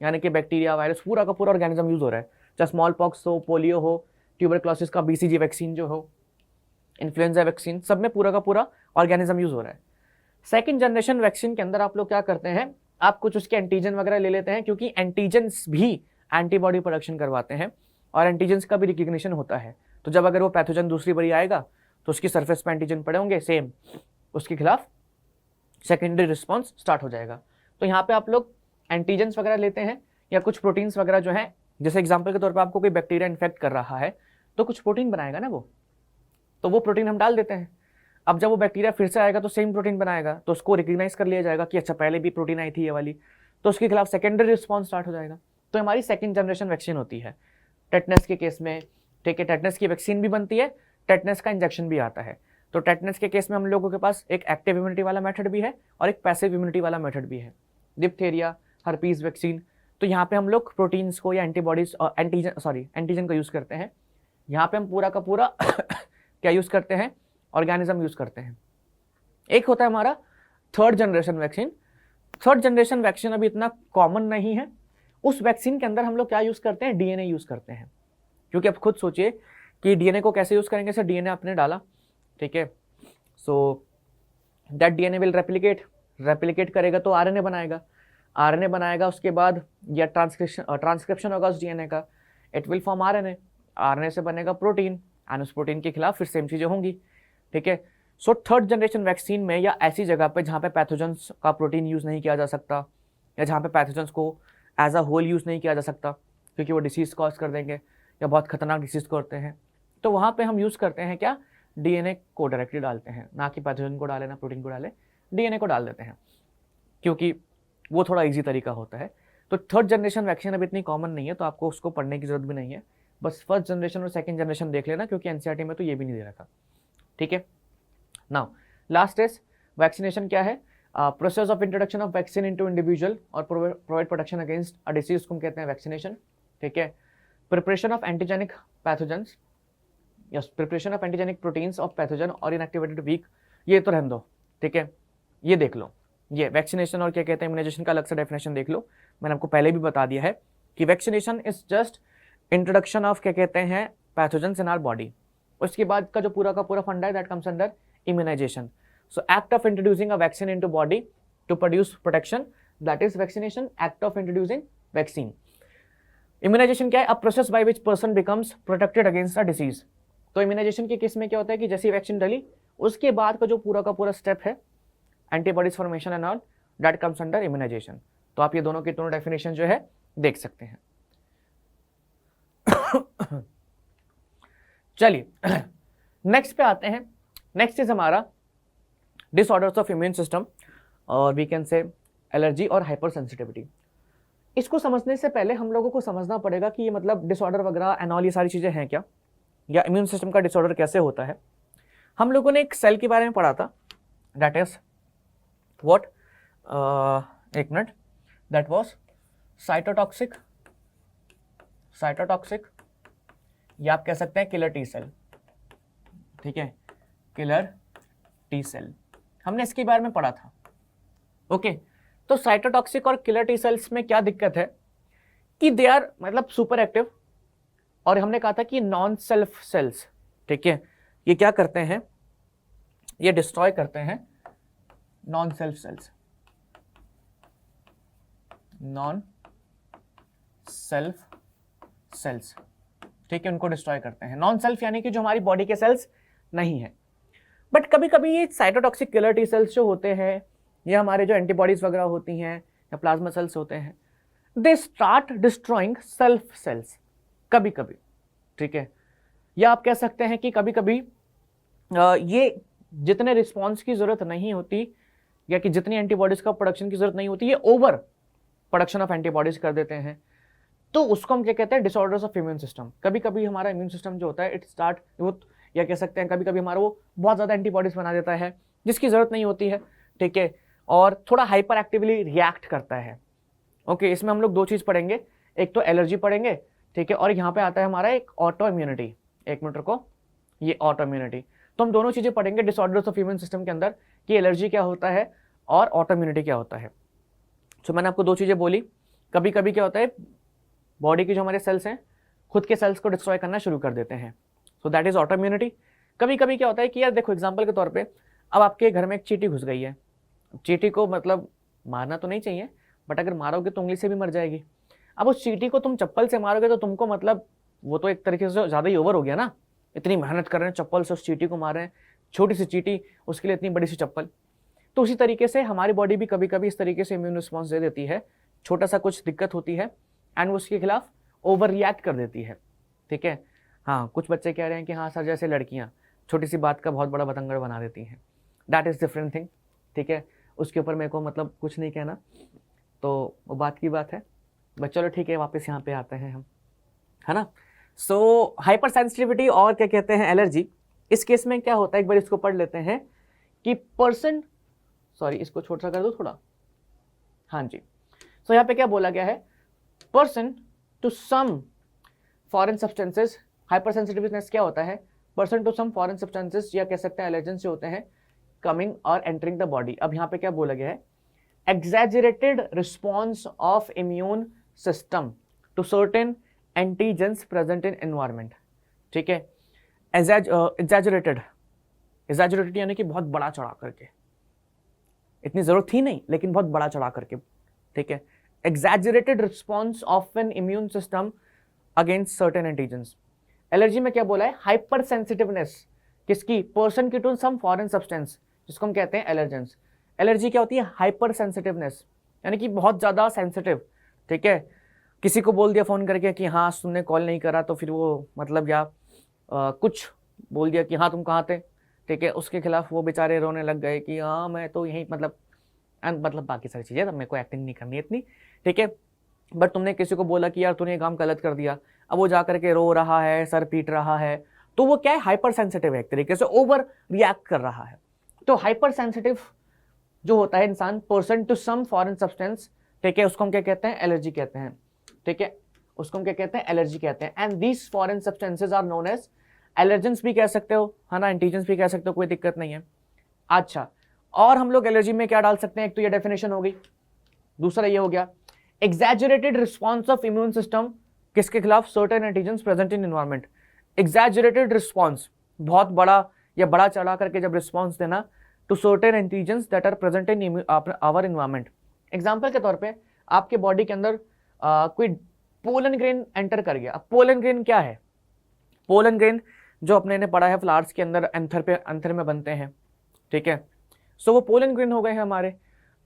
Speaker 1: यानी कि बैक्टीरिया, वायरस, पूरा का पूरा ऑर्गेनिज्म यूज़ हो रहा है, चाहे स्मॉल पॉक्स हो, पोलियो हो, ट्यूबरक्लोसिस का BCG वैक्सीन जो हो, इन्फ्लुएंजा वैक्सीन, सब में पूरा का पूरा ऑर्गेनिज्म यूज हो रहा है। सेकंड जनरेशन वैक्सीन के अंदर आप लोग क्या करते हैं, आप कुछ उसके एंटीजन वगैरह ले लेते हैं, क्योंकि एंटीजेंस भी एंटीबॉडी प्रोडक्शन करवाते हैं और एंटीजेंस का भी रिकग्निशन होता है। तो जब अगर वो पैथोजन दूसरी बारी आएगा तो उसकी सरफेस पे एंटीजन पड़े होंगे सेम, उसके खिलाफ सेकेंडरी रिस्पॉन्स स्टार्ट हो जाएगा। तो यहाँ पे आप लोग एंटीजेंस वगैरह लेते हैं या कुछ प्रोटीन्स वगैरह जो है, जैसे एग्जाम्पल के तौर पर आपको कोई बैक्टीरिया इन्फेक्ट कर रहा है तो कुछ प्रोटीन बनाएगा ना वो, तो वो प्रोटीन हम डाल देते हैं। अब जब वो बैक्टीरिया फिर से आएगा तो सेम प्रोटीन बनाएगा, तो उसको रिकग्नाइज कर लिया जाएगा कि अच्छा पहले भी प्रोटीन आई थी ये वाली, तो उसके खिलाफ सेकेंडरी रिस्पॉन्स स्टार्ट हो जाएगा। तो हमारी सेकंड जनरेशन वैक्सीन होती है टेटनस के केस में। ठीक है, टेटनस की वैक्सीन भी बनती है, टेटनस का इंजेक्शन भी आता है। तो टेटनस के केस में हम लोगों के पास एक एक्टिव इम्यूनिटी वाला मेथड भी है और एक पैसिव इम्यूनिटी वाला मेथड भी है। डिप्थेरिया, हर्पीज वैक्सीन, तो यहाँ पे हम लोग प्रोटीन्स को या एंटीबॉडीज एंटीजन का यूज़ करते हैं। यहाँ पे हम पूरा का पूरा क्या यूज़ करते हैं, ऑर्गेनिज्म यूज़ करते हैं। एक होता है हमारा third generation vaccine. Third generation vaccine अभी इतना कॉमन नहीं है। उस वैक्सीन के अंदर हम लोग क्या यूज़ करते हैं, डीएनए यूज़ करते हैं। क्योंकि अब खुद सोचिए कि डीएनए को कैसे यूज़ करेंगे। सर डीएनए आपने डाला, ठीक है, so that DNA will replicate करेगा तो आरएनए बनाएगा, उसके बाद या ट्रांसक्रिप्शन होगा उस डीएनए का, इट विल फॉर्म आरएनए से बनेगा प्रोटीन, एंड उस प्रोटीन के खिलाफ फिर सेम चीज़ें होंगी। ठीक है, सो थर्ड जनरेशन वैक्सीन में या ऐसी जगह पे जहाँ पे पैथोजेंस का प्रोटीन यूज़ नहीं किया जा सकता या जहाँ पे पैथोजेंस को एज अ होल यूज़ नहीं किया जा सकता क्योंकि वो डिसीज़ कॉज कर देंगे या बहुत खतरनाक डिसीज़ करते हैं, तो वहाँ पे हम यूज़ करते हैं क्या, डीएनए को डायरेक्टली डालते हैं, ना कि पैथोजन को डालें ना प्रोटीन को डालें, डीएनए को डाल देते हैं क्योंकि वो थोड़ा ईजी तरीका होता है। तो थर्ड जनरेशन वैक्सीन अभी इतनी कॉमन नहीं है, तो आपको उसको पढ़ने की जरूरत भी नहीं है, बस फर्स्ट जनरेशन और सेकंड जनरेशन देख लेना, क्योंकि एनसीईआरटी में तो ये भी नहीं दे रखा। ठीक है, नाउ लास्ट इज वैक्सीनेशन क्या है, process of introduction of vaccine into individual और provide protection against a disease को हम कहते हैं वैक्सीनेशन। ठीक है, preparation of antigenic pathogens, yes, preparation of antigenic proteins of pathogen और इनएक्टिवेटेड वीक, ये तो रहने दो। ठीक है, ये देख लो, ये वैक्सीनेशन और क्या कहते हैं इम्यूनाइजेशन का अलग से डेफिनेशन देख लो। मैंने आपको पहले भी बता दिया है कि vaccination is just introduction of क्या कहते हैं पैथोजेंस इन आवर बॉडी। उसके बाद का जो पूरा का पूरा फंडा है that comes under immunisation. So act of introducing a vaccine into body to produce protection, that is vaccination, act of introducing vaccine. Immunisation क्या है, a process by which person becomes protected against a disease. तो immunisation के case में क्या होता है कि जैसे वैक्सीन डली उसके बाद का जो पूरा का पूरा स्टेप है antibodies formation and all, that comes under immunisation. तो आप ये दोनों की दोनों डेफिनेशन जो है देख सकते हैं। चलिए नेक्स्ट पे आते हैं। नेक्स्ट इज हमारा डिसऑर्डर्स ऑफ इम्यून सिस्टम और वी कैन से एलर्जी और हाइपर सेंसिटिविटी। इसको समझने से पहले हम लोगों को समझना पड़ेगा कि ये मतलब डिसऑर्डर वगैरह एंड ऑल ये सारी चीजें हैं क्या, या इम्यून सिस्टम का डिसऑर्डर कैसे होता है। हम लोगों ने एक सेल के बारे में पढ़ा था, दैट इज व्हाट, एक मिनट, दैट वाज साइटोटॉक्सिक या आप कह सकते हैं किलर टी सेल। ठीक है, किलर टी सेल हमने इसके बारे में पढ़ा था। ओके, तो साइटोटॉक्सिक और किलर टी सेल्स में क्या दिक्कत है कि दे आर मतलब सुपर एक्टिव, और हमने कहा था कि नॉन सेल्फ सेल्स, ठीक है, ये क्या करते हैं, ये डिस्ट्रॉय करते हैं non self cells, non self cells. ठीक है, उनको डिस्ट्रॉय करते हैं। नॉन सेल्फ यानी कि जो हमारी बॉडी के सेल्स नहीं है। बट कभी कभी ये साइटोटॉक्सिक किलर टी सेल्स जो होते हैं, ये हमारे जो एंटीबॉडीज वगैरह होती हैं या प्लाज्मा सेल्स होते हैं, they start destroying self cells कभी कभी। ठीक है, या आप कह सकते हैं कि कभी कभी ये जितने रिस्पॉन्स की जरूरत नहीं होती या कि जितनी एंटीबॉडीज का प्रोडक्शन की जरूरत नहीं होती, ये ओवर प्रोडक्शन ऑफ एंटीबॉडीज कर देते हैं। तो उसको हम क्या कहते हैं, डिसऑर्डर्स ऑफ इम्यून सिस्टम। कभी कभी हमारा इम्यून सिस्टम जो होता है इट स्टार्ट वो, या कह सकते हैं कभी कभी हमारा वो बहुत ज़्यादा एंटीबॉडीज बना देता है जिसकी ज़रूरत नहीं होती है। ठीक है, और थोड़ा हाइपर एक्टिवली रिएक्ट करता है। ओके, इसमें हम लोग दो चीज़ पढ़ेंगे, एक तो एलर्जी पढ़ेंगे, ठीक है, और यहाँ पे आता है हमारा एक ऑटो इम्यूनिटी। एक मिनट को, ये ऑटो इम्यूनिटी, तो हम दोनों चीज़ें पढ़ेंगे डिसऑर्डर्स ऑफ इम्यून सिस्टम के अंदर कि एलर्जी क्या होता है और ऑटो इम्यूनिटी क्या होता है। तो मैंने आपको दो चीज़ें बोली, कभी कभी क्या होता है बॉडी की जो हमारे सेल्स हैं खुद के सेल्स को डिस्ट्रॉय करना शुरू कर देते हैं, so that is auto immunity. कभी कभी क्या होता है कि यार देखो एग्जाम्पल के तौर पे अब आपके घर में एक चींटी घुस गई है, चींटी को मतलब मारना तो नहीं चाहिए, बट अगर मारोगे तो उंगली से भी मर जाएगी। अब उस चींटी को तुम चप्पल से मारोगे तो तुमको मतलब वो तो एक तरीके से ज़्यादा ही ओवर हो गया ना, इतनी मेहनत कर रहे हैं चप्पल से उस चींटी को मार रहे हैं, छोटी सी चींटी उसके लिए इतनी बड़ी सी चप्पल। तो उसी तरीके से हमारी बॉडी भी कभी कभी इस तरीके से इम्यून रिस्पॉन्स दे देती है, छोटा सा कुछ दिक्कत होती है एंड वो उसके खिलाफ ओवर रिएक्ट कर देती है। ठीक है, हाँ कुछ बच्चे कह रहे हैं कि हाँ सर जैसे लड़कियाँ छोटी सी बात का बहुत बड़ा बतंगड़ बना देती हैं, दैट इज़ डिफरेंट थिंग। ठीक है, उसके ऊपर मेरे को मतलब कुछ नहीं कहना, तो वो बात की बात है। बट चलो ठीक है, वापस यहाँ पे आते हैं हम, है ना। सो हाइपर सेंसिटिविटी और क्या कहते हैं एलर्जी, इस केस में क्या होता है एक बार इसको पढ़ लेते हैं कि पर्सन, सॉरी इसको छोटा सा कर दो थोड़ा, हाँ जी। सो यहाँ पे क्या बोला गया है, person to some foreign substances, hyper sensitiveness क्या होता है, person to some foreign substances या कह सकते हैं एलर्जेंस जो होते हैं कमिंग और एंटरिंग द बॉडी। अब यहाँ पे क्या बोला गया है, exaggerated response of immune system to certain antigens present in environment। ठीक है, exaggerated यानी कि बहुत बड़ा चढ़ा करके, इतनी जरूरत थी नहीं लेकिन बहुत बड़ा चढ़ा करके। ठीक है, exaggerated response of an immune system against certain antigens। Allergy में क्या बोला है, हाइपर सेंसिटिवनेस किसकी, पर्सन की टू सम फॉरेन सब्सटेंस जिसको हम कहते हैं एलर्जेंस। एलर्जी क्या होती है, हाइपर सेंसिटिवनेस यानी कि बहुत ज़्यादा सेंसिटिव। ठीक है, किसी को बोल दिया फ़ोन करके कि हाँ तुमने कॉल नहीं करा, तो फिर वो मतलब या कुछ बोल दिया कि हाँ तुम कहाँ थे। ठीक है, उसके खिलाफ वो बेचारे रोने लग गए कि हाँ मैं तो यहीं मतलब बाकी सारी चीज़ें, तब मेरे को एक्टिंग नहीं करनी इतनी। ठीक है, बट तुमने किसी को बोला कि यार तूने ये काम गलत कर दिया, अब वो जा करके रो रहा है, सर पीट रहा है, तो वो क्या है, हाइपर सेंसिटिव है, एक तरीके से ओवर रिएक्ट कर रहा है। तो हाइपर सेंसिटिव जो होता है इंसान, person to some foreign substance, ठीक है, उसको हम क्या कहते हैं, एलर्जी कहते हैं। ठीक है, उसको हम क्या कहते हैं, एलर्जी कहते हैं। And these foreign substances are known as allergens भी कह सकते हो, है ना, एंटीजेंस भी कह सकते हो, कोई दिक्कत नहीं है। अच्छा, और हम लोग एलर्जी में क्या डाल सकते हैं, एक तो ये डेफिनेशन हो गई, दूसरा ये हो गया exaggerated response of immune system किसके खिलाफ, certain antigens present in environment. Exaggerated response, बहुत बड़ा या बड़ा चढ़ा करके जब रिस्पॉन्स देना to certain antigens that are present in our environment. Example के तौर पे आपके बॉडी के अंदर कोई पोलन ग्रेन एंटर कर गया। अब पोलन ग्रेन क्या है, पोलन ग्रेन जो अपने ने पढ़ा है फ्लावर्स के अंदर एंथर में बनते हैं। ठीक है, सो वो पोलन ग्रेन हो गए हैं हमारे।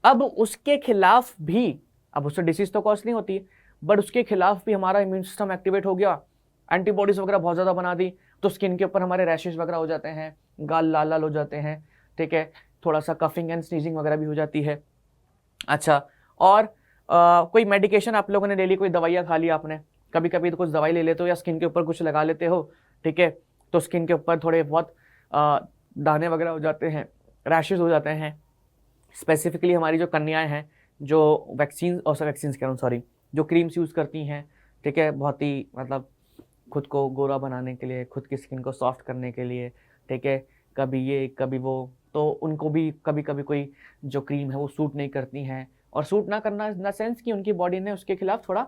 Speaker 1: अब उसके खिलाफ भी, अब उससे डिसीज तो कॉज नहीं होती, बट उसके खिलाफ भी हमारा इम्यून सिस्टम एक्टिवेट हो गया, एंटीबॉडीज वगैरह बहुत ज़्यादा बना दी, तो स्किन के ऊपर हमारे रैशेज वगैरह हो जाते हैं, गाल लाल लाल हो जाते हैं। ठीक है, थोड़ा सा कफिंग एंड स्नीजिंग वगैरह भी हो जाती है। अच्छा, और कोई मेडिकेशन आप लोगों ने ले ली, कोई दवाइयाँ खा ली आपने, कभी कभी तो कुछ दवाई ले लेते हो या स्किन के ऊपर कुछ लगा लेते हो। ठीक है, तो स्किन के ऊपर थोड़े बहुत दाने वगैरह हो जाते हैं, रैशेज हो जाते हैं। स्पेसिफिकली हमारी जो कन्याएं हैं जो वैक्सीन कह रहा हूँ सॉरी, जो क्रीम्स यूज़ करती हैं, ठीक है, बहुत ही मतलब खुद को गोरा बनाने के लिए, खुद की स्किन को सॉफ्ट करने के लिए, ठीक है, कभी ये कभी वो, तो उनको भी कभी कभी कोई जो क्रीम है वो सूट नहीं करती हैं। और सूट ना करना इन द सेंस कि उनकी बॉडी ने उसके खिलाफ थोड़ा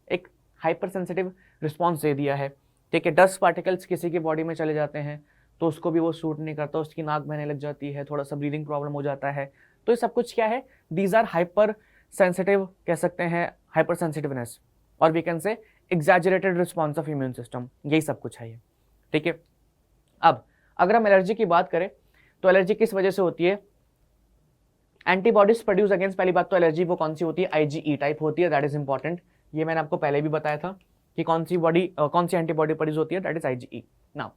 Speaker 1: एक हाइपर सेंसिटिव रिस्पॉन्स दे दिया है। ठीक है, डस्ट पार्टिकल्स किसी की बॉडी में चले जाते हैं तो उसको भी वो सूट नहीं करता, उसकी नाक बहने लग जाती है, थोड़ा सा ब्रीदिंग प्रॉब्लम हो जाता है। तो ये सब कुछ क्या है, दीज आर हाइपर सेंसिटिव, कह सकते हैं हाइपर सेंसिटिवनेस, और we can say exaggerated response of immune system, यही सब कुछ है ये। ठीक है, अब अगर हम एलर्जी की बात करें तो एलर्जी किस वजह से होती है, एंटीबॉडीज प्रोड्यूस अगेंस्ट, पहली बात तो एलर्जी वो कौन सी होती है, IgE टाइप होती है, दैट इज इंपॉर्टेंट। ये मैंने आपको पहले भी बताया था कि कौन सी एंटीबॉडी प्रोड्यूस होती है, that is IgE। Now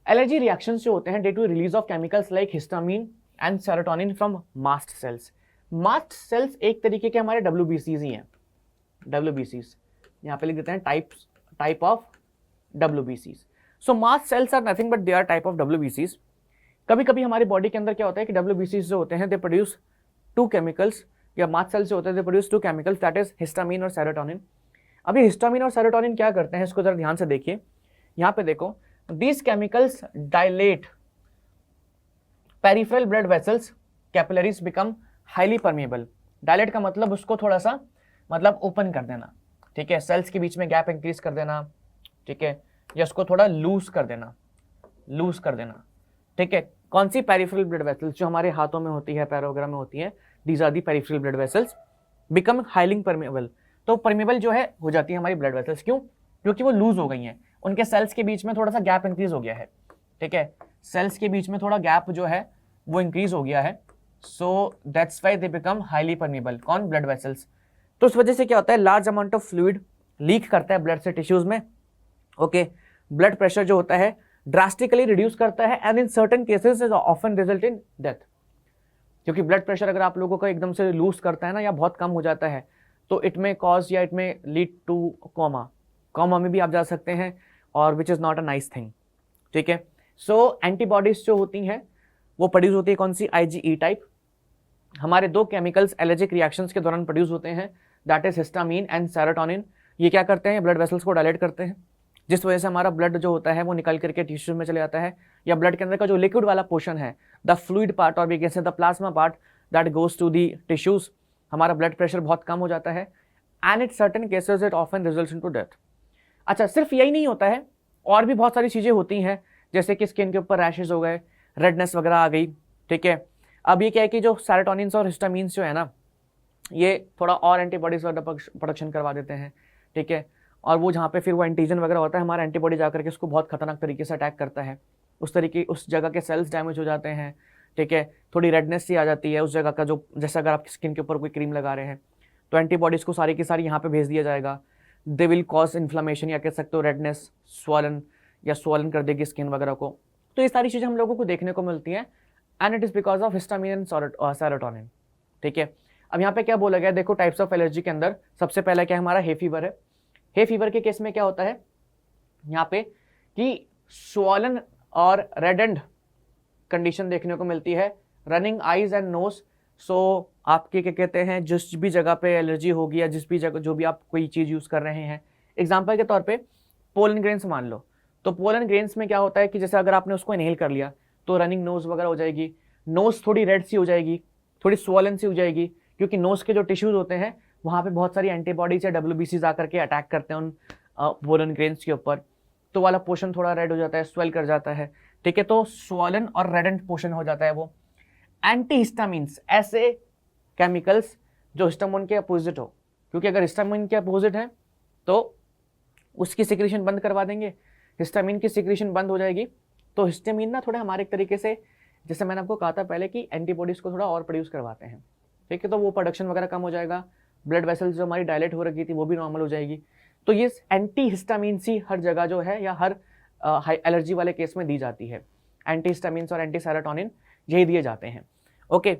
Speaker 1: allergy reactions जो होते हैं due to release of chemicals like histamine and serotonin from mast cells. Mast cells एक तरीके के हमारे WBCs ही हैं, WBCs यहाँ पे लिख देते हैं type of WBCs। So mast cells are nothing but they are type of WBCs। कभी कभी हमारी बॉडी के अंदर क्या होता है कि WBCs जो होते हैं दे प्रोड्यूस टू केमिकल्स, या मास्ट सेल्स जो होते हैं they produce two chemicals, that is histamine और सेरोटोनिन। अभी हिस्टामिन और सेरोटोनिन क्या करते हैं, इसको जरा ध्यान से देखिए, यहाँ पे देखो, these chemicals dilate peripheral blood vessels, capillaries become highly permeable। dilate का मतलब उसको थोड़ा सा मतलब ओपन कर देना, ठीक है, सेल्स के बीच में गैप इंक्रीज कर देना, ठीक है, या उसको थोड़ा लूज कर देना, लूज कर देना, ठीक है। कौन सी पेरिफेरल ब्लड वेसल्स, जो हमारे हाथों में होती है, पैरों वगैरह में होती है, these are the peripheral blood vessels become highly permeable. तो परमेबल जो है हो जाती है हमारी ब्लड वेसल्स, क्यों? क्योंकि वो लूज हो गई हैं, उनके सेल्स के बीच में थोड़ा सा गैप इंक्रीज हो गया है, ठीक है। सेल्स के बीच में थोड़ा गैप जो है वो इंक्रीज हो गया है, so that's why they become highly permeable. कौन? Blood vessels. तो उस वजह से क्या होता है, large amount of fluid leak करता है ब्लड से टिश्यूज में, ओके। ब्लड प्रेशर जो होता है ड्रास्टिकली रिड्यूस करता है and in certain cases is often result in death. क्योंकि ब्लड प्रेशर अगर आप लोगों का एकदम से लूज करता है ना, या बहुत कम हो जाता है, तो इट में कॉज या इट में लीड टू कोमा में भी आप जा सकते हैं, और which is not a nice thing, ठीक है। सो एंटीबॉडीज जो होती हैं वो प्रोड्यूस होती है कौन सी? IgE type. हमारे दो केमिकल्स एलर्जिक रिएक्शंस के दौरान प्रोड्यूस होते हैं, that is histamine and serotonin. ये क्या करते हैं? ब्लड वेसल्स को डायलेट करते हैं, जिस वजह से हमारा ब्लड जो होता है वो निकल करके टिश्यू में चले जाता है, या ब्लड के अंदर का जो लिक्विड वाला पोर्शन है, द फ्लूइड पार्ट और we the plasma part that goes to the tissues, हमारा ब्लड प्रेशर बहुत कम हो जाता है and it certain cases it often results into death. अच्छा, सिर्फ यही नहीं होता है, और भी बहुत सारी चीज़ें होती हैं, जैसे कि स्किन के ऊपर रैशेज हो गए, रेडनेस वगैरह आ गई, ठीक है। अब ये क्या है कि जो सेरोटोनिन्स और हिस्टामीन्स जो है ना, ये थोड़ा और एंटीबॉडीज वगैरह प्रोडक्शन करवा देते हैं, ठीक है। और वो जहाँ पे फिर वो एंटीजन वगैरह होता है, हमारा एंटीबॉडी जाकर के उसको बहुत खतरनाक तरीके से अटैक करता है, उस जगह के सेल्स डैमेज हो जाते हैं, ठीक है। थोड़ी रेडनेस सी आ जाती है उस जगह का, जो जैसे अगर आप स्किन के ऊपर कोई क्रीम लगा रहे हैं, तो एंटीबॉडीज़ को सारी की सारी यहाँ पे भेज दिया जाएगा, दे विल कॉज इन्फ्लामेशन, या कह सकते हो रेडनेस, स्वॉलन कर देगी स्किन वगैरह को। तो ये सारी चीज़ें हम लोगों को देखने को मिलती हैं and it is because of histamine and serotonin, ठीक है। अब यहाँ पे क्या बोला गया, देखो टाइप्स ऑफ एलर्जी के अंदर सबसे पहला क्या है, हमारा हे फीवर है। हे फीवर के केस में क्या होता है यहाँ पे कि स्वॉलन और रेडेंड कंडीशन देखने को मिलती है, रनिंग आईज एंड नोज। सो आपके क्या कहते हैं, जिस भी जगह पे एलर्जी होगी, या जिस भी जगह जो भी आप कोई चीज़ यूज़ कर रहे हैं, एग्जाम्पल के तौर पे पोलन ग्रेन्स मान लो, तो पोलन ग्रेन्स में क्या होता है कि जैसे अगर आपने उसको इनहेल कर लिया तो रनिंग नोज वगैरह हो जाएगी, नोज थोड़ी रेड सी हो जाएगी, थोड़ी स्वॉलन सी हो जाएगी, क्योंकि नोज के जो टिश्यूज होते हैं वहाँ पे बहुत सारी एंटीबॉडीज या WBCs आकर के अटैक करते हैं उन पोलन ग्रेन्स के ऊपर, तो वाला पोर्शन थोड़ा रेड हो जाता है, स्वेल कर जाता है, ठीक है। तो स्वॉलन और रेडेंट पोर्शन हो जाता है वो। एंटीहिस्टामिन्स, ऐसे केमिकल्स जो हिस्टामिन के अपोजिट हो, क्योंकि अगर हिस्टामिन के अपोजिट है तो उसकी सिक्रीशन बंद करवा देंगे, हिस्टामिन की सिक्रीशन बंद हो जाएगी, तो हिस्टामिन ना थोड़ा हमारे एक तरीके से, जैसे मैंने आपको कहा था पहले कि एंटीबॉडीज़ को थोड़ा और प्रोड्यूस करवाते हैं, ठीक है। तो वो प्रोडक्शन वगैरह कम हो जाएगा, ब्लड वेसल्स जो हमारी डायलेट हो रखी थी वो भी नॉर्मल हो जाएगी। तो ये एंटी हिस्टामिन सी हर जगह जो है, या हर एलर्जी वाले केस में दी जाती है, एंटी हिस्टामिन्स और एंटी सेरोटोनिन यही दिए जाते हैं, ओके।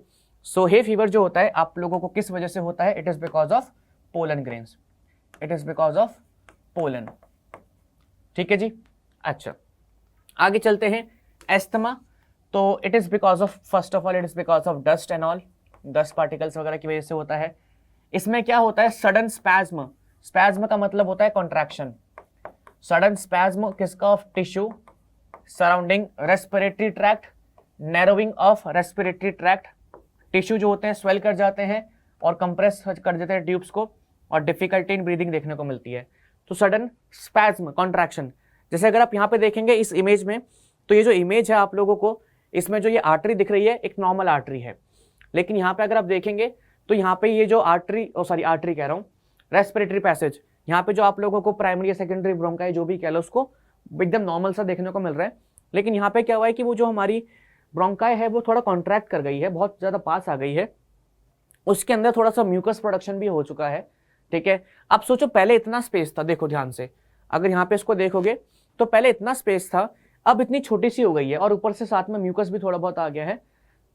Speaker 1: सो हे फीवर जो होता है आप लोगों को किस वजह से होता है? It is because of pollen grains, it is because of pollen, ठीक है जी। अच्छा, आगे चलते हैं। एस्थमा, तो it is because of, first of all it is because of dust and all, dust particles वगैरह की वजह से होता है। इसमें क्या होता है? सडन स्पैज्म, स्पैज्म का मतलब होता है कॉन्ट्रैक्शन, सडन स्पैज्म किसका? Of tissue surrounding respiratory tract, narrowing of respiratory tract, tissue जो होते हैं स्वेल कर जाते हैं और कंप्रेस कर देते हैं ट्यूब्स को, और डिफिकल्टी इन ब्रीदिंग देखने को मिलती है। तो सडन स्पैज्म, कॉन्ट्रैक्शन। जैसे अगर आप यहाँ पे देखेंगे इस इमेज में, तो ये जो इमेज है आप लोगों को, इसमें जो ये आर्टरी दिख रही है एक नॉर्मल आर्टरी है, लेकिन यहाँ पे अगर आप देखेंगे तो यहाँ पे ये जो आर्टरी कह रहा हूँ, रेस्पिरेटरी पैसेज, यहाँ पे जो आप लोगों को प्राइमरी या सेकेंडरी ब्रोंकाई जो भी कह लो उसको एकदम नॉर्मल सा देखने को मिल रहा है, लेकिन यहाँ पे क्या हुआ है कि वो जो हमारी ब्रोंकाई है वो थोड़ा कॉन्ट्रैक्ट कर गई है, बहुत ज़्यादा पास आ गई है, उसके अंदर थोड़ा सा म्यूकस प्रोडक्शन भी हो चुका है, ठीक है। अब सोचो पहले इतना स्पेस था, देखो ध्यान से, अगर यहाँ पे इसको देखोगे तो पहले इतना स्पेस था, अब इतनी छोटी सी हो गई है, और ऊपर से साथ में म्यूकस भी थोड़ा बहुत आ गया है,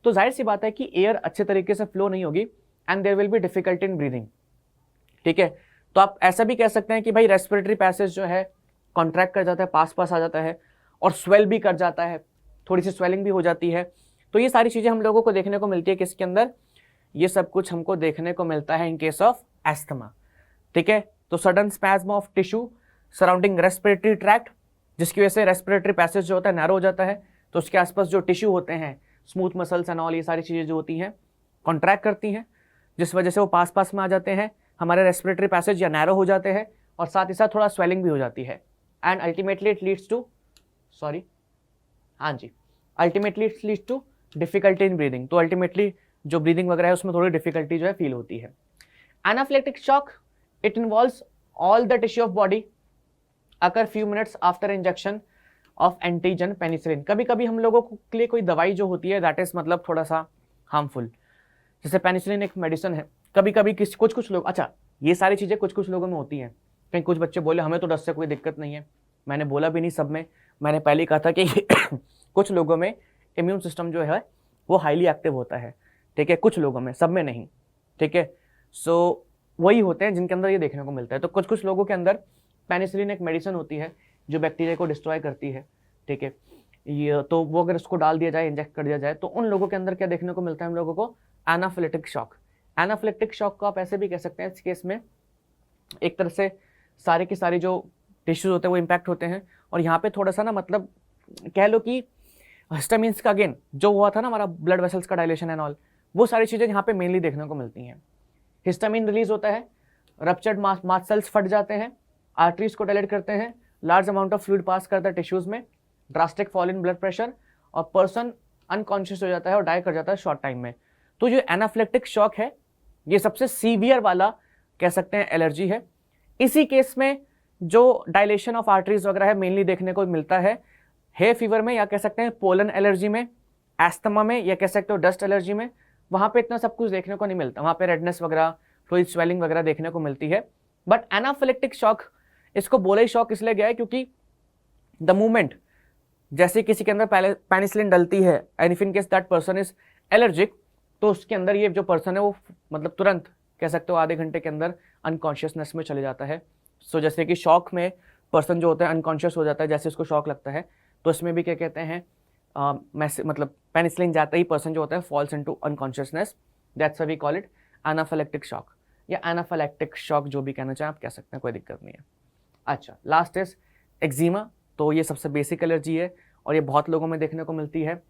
Speaker 1: तो जाहिर सी बात है कि एयर अच्छे तरीके से फ्लो नहीं होगी and there will be difficulty in breathing, ठीक है। तो आप ऐसा भी कह सकते हैं कि भाई रेस्पिरेटरी पैसेज जो है कॉन्ट्रैक्ट कर जाता है, पास आ जाता है, और स्वेल भी कर जाता है, थोड़ी सी स्वेलिंग भी हो जाती है। तो ये सारी चीज़ें हम लोगों को देखने को मिलती है किसके अंदर? ये सब कुछ हमको देखने को मिलता है इन केस ऑफ एस्थमा, ठीक है। तो sudden spasm of tissue surrounding respiratory tract, जिसकी वजह से रेस्पिरेटरी पैसेज जो होता है नैरो हो जाता है, तो उसके आसपास जो टिश्यू होते हैं, स्मूथ मसल्स एंड ऑल, ये सारी चीज़ें जो होती हैं कॉन्ट्रैक्ट करती हैं, जिस वजह से वो पास में आ जाते हैं, हमारे रेस्पिरेटरी पैसेज या नैरो हो जाते हैं, और साथ ही साथ थोड़ा स्वेलिंग भी हो जाती है, and ultimately it leads to हाँ जी, ultimately it leads to difficulty in breathing, तो अल्टीमेटली जो ब्रीदिंग वगैरह है उसमें थोड़ी डिफिकल्टी जो है फील होती है। Anaphylactic shock, it involves all the tissue of body, occur few minutes after injection of antigen penicillin. कभी कभी हम लोगों के लिए कोई दवाई जो होती है दैट इज मतलब थोड़ा सा हार्मफुल, जैसे पेनिसिलिन एक मेडिसिन है, कभी कभी कुछ लोग, अच्छा ये सारी चीज़ें कुछ कुछ लोगों में होती हैं। कहीं कुछ बच्चे बोले हमें तो डस्ट से कोई दिक्कत नहीं है, मैंने बोला भी नहीं सब में, मैंने पहले ही कहा था कि कुछ लोगों में इम्यून सिस्टम जो है वो हाईली एक्टिव होता है, ठीक है, कुछ लोगों में, सब में नहीं, ठीक है। सो वही होते हैं जिनके अंदर ये देखने को मिलता है। तो कुछ कुछ लोगों के अंदर पेनिसिलिन एक मेडिसिन होती है जो बैक्टीरिया को डिस्ट्रॉय करती है, ठीक है, ये तो वो अगर उसको डाल दिया जाए, इंजेक्ट कर दिया जाए, तो उन लोगों के अंदर क्या देखने को मिलता है हम लोगों को, एनाफिलेक्टिक शॉक। एनाफिलेक्टिक शॉक को आप ऐसे भी कह सकते हैं, इस केस में एक तरह से सारे के सारे जो टिश्यूज होते हैं वो इम्पैक्ट होते हैं, और यहाँ पे थोड़ा सा ना मतलब कह लो कि हिस्टामिन्स का अगेन जो हुआ था ना हमारा ब्लड वेसल्स का डायलेशन एंड ऑल, वो सारी चीज़ें यहाँ पे मेनली देखने को मिलती हैं। हिस्टामिन रिलीज होता है, रप्चर्ड मास्ट सेल्स फट जाते हैं, आर्टरीज को डायलेट करते हैं, लार्ज अमाउंट ऑफ फ्लूइड पास करता है टिश्यूज में, drastic fall in blood pressure, और पर्सन अनकॉन्शियस हो जाता है और डाई कर जाता है शॉर्ट टाइम में। तो जो एनाफिलेक्टिक शॉक है ये सबसे सीवियर वाला कह सकते हैं एलर्जी है। इसी केस में जो डायलेशन ऑफ आर्टरीज वगैरह है मेनली देखने को मिलता है हे फीवर में, या कह सकते हैं पोलन एलर्जी में, एस्थमा में, या कह सकते हो डस्ट एलर्जी में। वहाँ पे इतना सब कुछ देखने को नहीं मिलता, वहाँ पे रेडनेस वगैरह, फ्लूइड स्वेलिंग वगैरह देखने को मिलती है। बट एनाफिलेक्टिक शॉक, इसको बोले शॉक इसलिए गया है क्योंकि द मूवमेंट जैसे किसी के अंदर पहले पेनिसिलिन डलती है and if in case that person is allergic, तो उसके अंदर ये जो पर्सन है वो मतलब तुरंत कह सकते हो आधे घंटे के अंदर अनकॉन्शियसनेस में चले जाता है। सो जैसे कि शॉक में पर्सन जो होता है अनकॉन्शियस हो जाता है जैसे उसको शॉक लगता है, तो इसमें भी क्या कहते हैं मतलब पेनिसिलिन जाता ही पर्सन जो होता है falls into unconsciousness, that's why we call it anaphylactic shock, या एनाफिलेक्टिक शॉक जो भी कहना चाहें आप कह सकते हैं, कोई दिक्कत नहीं है। अच्छा, लास्ट इज एक्जिमा। तो ये सबसे बेसिक एलर्जी है और ये बहुत लोगों में देखने को मिलती है।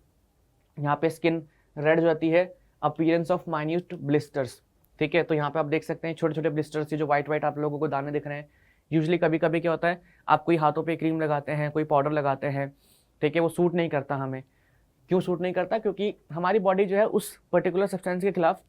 Speaker 1: यहाँ पे स्किन रेड हो जाती है, अपीयरेंस ऑफ माइन्यूट ब्लिस्टर्स, ठीक है। तो यहाँ पे आप देख सकते हैं छोटे छोटे ब्लिस्टर्स, जो व्हाइट व्हाइट आप लोगों को दाने दिख रहे हैं। यूजुअली कभी कभी क्या होता है, आप कोई हाथों पे क्रीम लगाते हैं, कोई पाउडर लगाते हैं, ठीक है, वो सूट नहीं करता हमें। क्यों सूट नहीं करता? क्योंकि हमारी बॉडी जो है उस पर्टिकुलर सब्सटेंस के खिलाफ,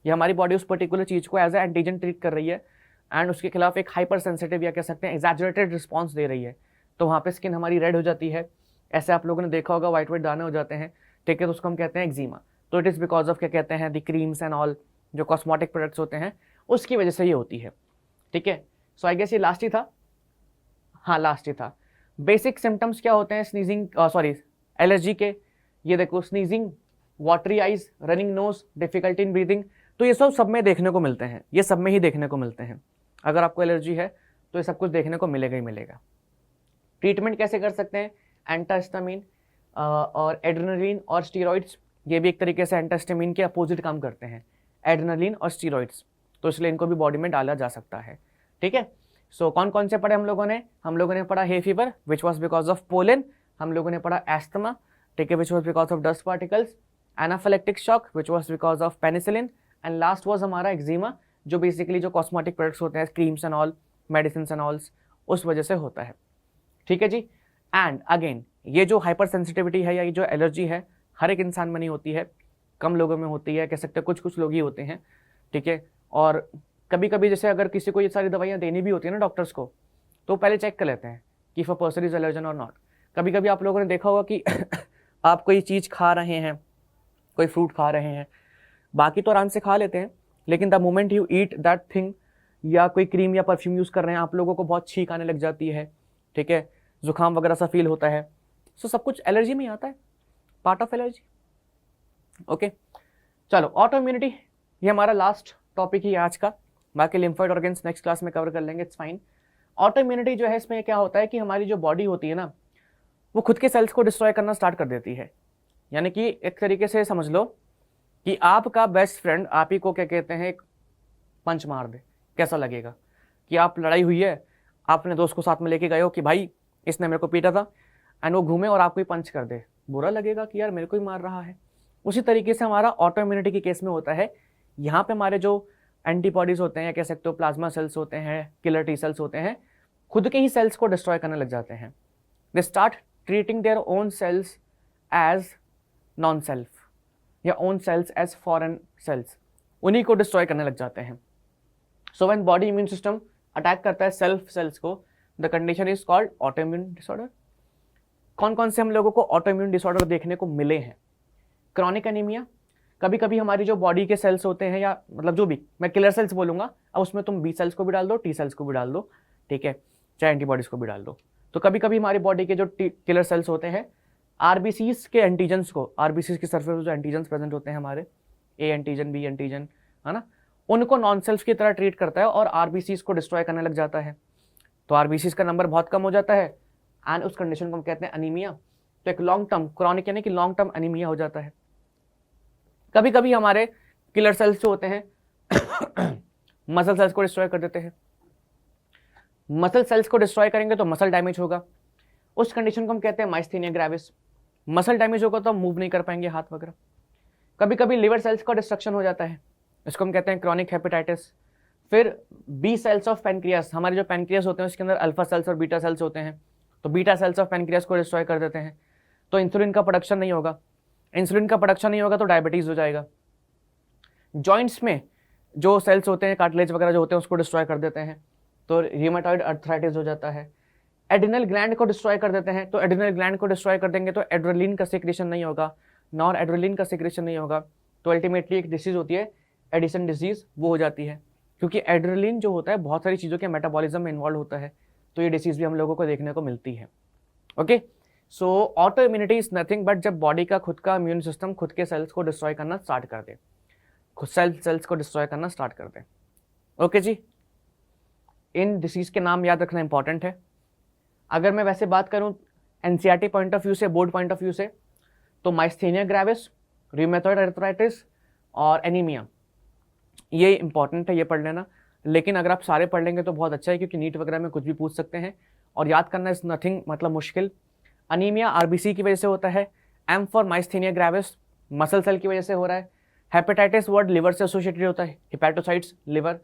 Speaker 1: या हमारी बॉडी उस पर्टिकुलर चीज़ को एज ए एंटीजन ट्रीट कर रही है एंड उसके खिलाफ एक हाइपर सेंसिटिव या कह सकते हैं एग्जैजरेटेड रिस्पॉन्स दे रही है। तो वहाँ पे स्किन हमारी रेड हो जाती है, ऐसे आप लोगों ने देखा होगा व्हाइट व्हाइट दाने हो जाते हैं, ठीक है, तो उसको हम कहते हैं एक्जिमा। तो इट इज़ बिकॉज ऑफ क्या कहते हैं द क्रीम्स एंड ऑल जो कॉस्मेटिक प्रोडक्ट्स होते हैं उसकी वजह से ये होती है, ठीक है। सो आई गेस ये लास्ट ही था, हाँ लास्ट ही था। बेसिक सिम्टम्स क्या होते हैं स्नीजिंग एलर्जी के, ये देखो sneezing, watery eyes, running nose, difficulty in breathing. तो ये सब में देखने को मिलते हैं, ये सब में ही देखने को मिलते हैं। अगर आपको एलर्जी है तो ये सब कुछ देखने को मिलेगा ही मिलेगा। ट्रीटमेंट कैसे कर सकते हैं? एंटाहिस्टामिन और एड्रेनलिन और स्टीरॉइड्स, ये भी एक तरीके से एंटाहिस्टामिन के अपोजिट काम करते हैं, एड्रेनलिन और स्टीरॉइड्स, तो इसलिए इनको भी बॉडी में डाला जा सकता है, ठीक है। सो कौन कौन से पढ़े हम लोगों ने पढ़ा hay fever which was because of pollen, हम लोगों ने पढ़ा एस्थमा, ठीक है, which was because of dust particles, anaphylactic shock which was because of penicillin, and last was हमारा एक्जिमा जो बेसिकली जो कॉस्मेटिक प्रोडक्ट्स होते हैं, creams and all, medicine and alls, उस वजह से होता है, ठीक है जी। एंड अगेन ये जो हाइपर सेंसिटिविटी है या ये जो एलर्जी है हर एक इंसान में नहीं होती है, कम लोगों में होती है, कह सकते हैं कुछ लोग ही होते हैं, ठीक है। और कभी कभी जैसे अगर किसी को ये सारी दवाइयाँ देनी भी होती है ना डॉक्टर्स को, तो पहले चेक कर लेते हैं कि if a person is allergen और नॉट। कभी कभी आप लोगों ने देखा होगा कि आप कोई चीज़ खा रहे हैं, कोई फ्रूट खा रहे हैं, बाकी तो आराम से खा लेते हैं, लेकिन the moment you eat that thing, या कोई क्रीम या परफ्यूम यूज़ कर रहे हैं, आप लोगों को बहुत छींक आने लग जाती है, ठीक है, जुकाम वगैरह सा फील होता है। सो सब कुछ एलर्जी में ही आता है, पार्ट ऑफ एलर्जी, ओके। चलो ऑटो इम्यूनिटी, ये हमारा लास्ट टॉपिक ही है आज का, बाकी लिम्फोइड ऑर्गन्स नेक्स्ट क्लास में कवर कर लेंगे, इट्स फाइन। ऑटो इम्यूनिटी जो है इसमें क्या होता है कि हमारी जो बॉडी होती है ना वो खुद के सेल्स को डिस्ट्रॉय करना स्टार्ट कर देती है। यानी कि एक तरीके से समझ लो कि आपका बेस्ट फ्रेंड आप ही को क्या कहते हैं एक पंच मार दे, कैसा लगेगा? कि आप लड़ाई हुई है, आपने दोस्त को साथ में लेके गए हो कि भाई इसने मेरे को पीटा था, एंड वो घूमे और आपको ही पंच कर दे, बुरा लगेगा कि यार मेरे को ही मार रहा है। उसी तरीके से हमारा ऑटो इम्यूनिटी के केस में होता है। यहाँ पे हमारे जो एंटीबॉडीज होते हैं या कह सकते हो प्लाज्मा सेल्स होते हैं, किलर टी सेल्स होते हैं, खुद के ही सेल्स को डिस्ट्रॉय करने लग जाते हैं। They start treating their own cells as non self या own cells as foreign cells, उन्हीं को डिस्ट्रॉय करने लग जाते हैं। So when body immune system attack करता है सेल्फ सेल्स को, the condition is called autoimmune disorder. कौन कौन से हम लोगों को ऑटो इम्यून डिसऑर्डर देखने को मिले हैं? क्रॉनिक एनीमिया, कभी कभी हमारी जो बॉडी के सेल्स होते हैं, या मतलब जो भी, मैं किलर सेल्स बोलूंगा, अब उसमें तुम बी सेल्स को भी डाल दो, टी सेल्स को भी डाल दो, ठीक है, चाहे एंटीबॉडीज को भी डाल दो। तो कभी कभी हमारी बॉडी के जो किलर सेल्स होते हैं, आरबीसीज के एंटीजन्स को, आरबीसीज की सरफेस जो एंटीजन्स प्रेजेंट होते हैं हमारे, ए एंटीजन, बी एंटीजन, है ना, उनको नॉन सेल्फ की तरह ट्रीट करता है और आरबीसीज को डिस्ट्रॉय करने लग जाता है। तो आरबीसीज का नंबर बहुत कम हो जाता है एंड उस कंडीशन को हम कहते हैं अनीमिया। तो एक लॉन्ग टर्म, क्रॉनिक यानी कि लॉन्ग टर्म अनीमिया हो जाता है। कभी कभी हमारे किलर सेल्स जो होते हैं मसल सेल्स को डिस्ट्रॉय कर देते हैं। मसल सेल्स को डिस्ट्रॉय करेंगे तो मसल डैमेज होगा, उस कंडीशन को हम कहते हैं माइस्थेनिया ग्रेविस। मसल डैमेज होगा तो हम मूव नहीं कर पाएंगे, हाथ वगैरह। कभी कभी लिवर सेल्स का डिस्ट्रक्शन हो जाता है, इसको हम कहते हैं क्रॉनिक हेपेटाइटिस। फिर बी सेल्स ऑफ पैनक्रियास, हमारे जो पैनक्रियास होते हैं उसके अंदर अल्फा सेल्स और बीटा सेल्स होते हैं, तो बीटा सेल्स ऑफ पैनक्रियास को डिस्ट्रॉय कर देते हैं, तो इंसुलिन का प्रोडक्शन नहीं होगा। इंसुलिन का प्रोडक्शन नहीं होगा तो डायबिटीज हो जाएगा। जॉइंट्स में जो सेल्स होते हैं, कार्टिलेज वगैरह जो होते हैं, उसको डिस्ट्रॉय कर देते हैं, तो रियूमेटॉइड अर्थराइटिस हो जाता है। एड्रिनल ग्लैंड को डिस्ट्रॉय कर देते हैं, तो एड्रिनल ग्लैंड को डिस्ट्रॉय कर देंगे तो एड्रेनलिन का सिक्रेशन नहीं होगा, नॉर एड्रेनलिन का सिक्रेशन नहीं होगा, तो अल्टीमेटली एक डिसीज होती है एडिसन डिजीज, वो हो जाती है। क्योंकि एड्रेनलिन जो होता है बहुत सारी चीज़ों के मेटाबॉलिज्म में इन्वॉल्व होता है, तो ये डिसीज भी हम लोगों को देखने को मिलती है। Okay, so auto immunity is nothing but जब बॉडी का खुद का इम्यून सिस्टम खुद के सेल्स को डिस्ट्रॉय करना स्टार्ट कर दे, खुद सेल्स को डिस्ट्रॉय करना स्टार्ट कर दे। ओके जी, इन डिसीज के नाम याद रखना इंपॉर्टेंट है। अगर मैं वैसे बात करूं एनसीईआरटी पॉइंट ऑफ व्यू से, बोर्ड पॉइंट ऑफ व्यू से, तो माइस्थेनिया ग्रेविस, रूमेटॉइड अर्थराइटिस और एनीमिया, ये इंपॉर्टेंट है, ये पढ़ लेना। लेकिन अगर आप सारे पढ़ लेंगे तो बहुत अच्छा है, क्योंकि नीट वगैरह में कुछ भी पूछ सकते हैं और याद करना इज नथिंग मतलब मुश्किल। अनीमिया आरबीसी की वजह से होता है, M for myasthenia gravis muscle cell की वजह से हो रहा है। हेपेटाइटिस वर्ड लिवर से एसोसिएटेड होता है, हिपैटोसाइट्स लिवर,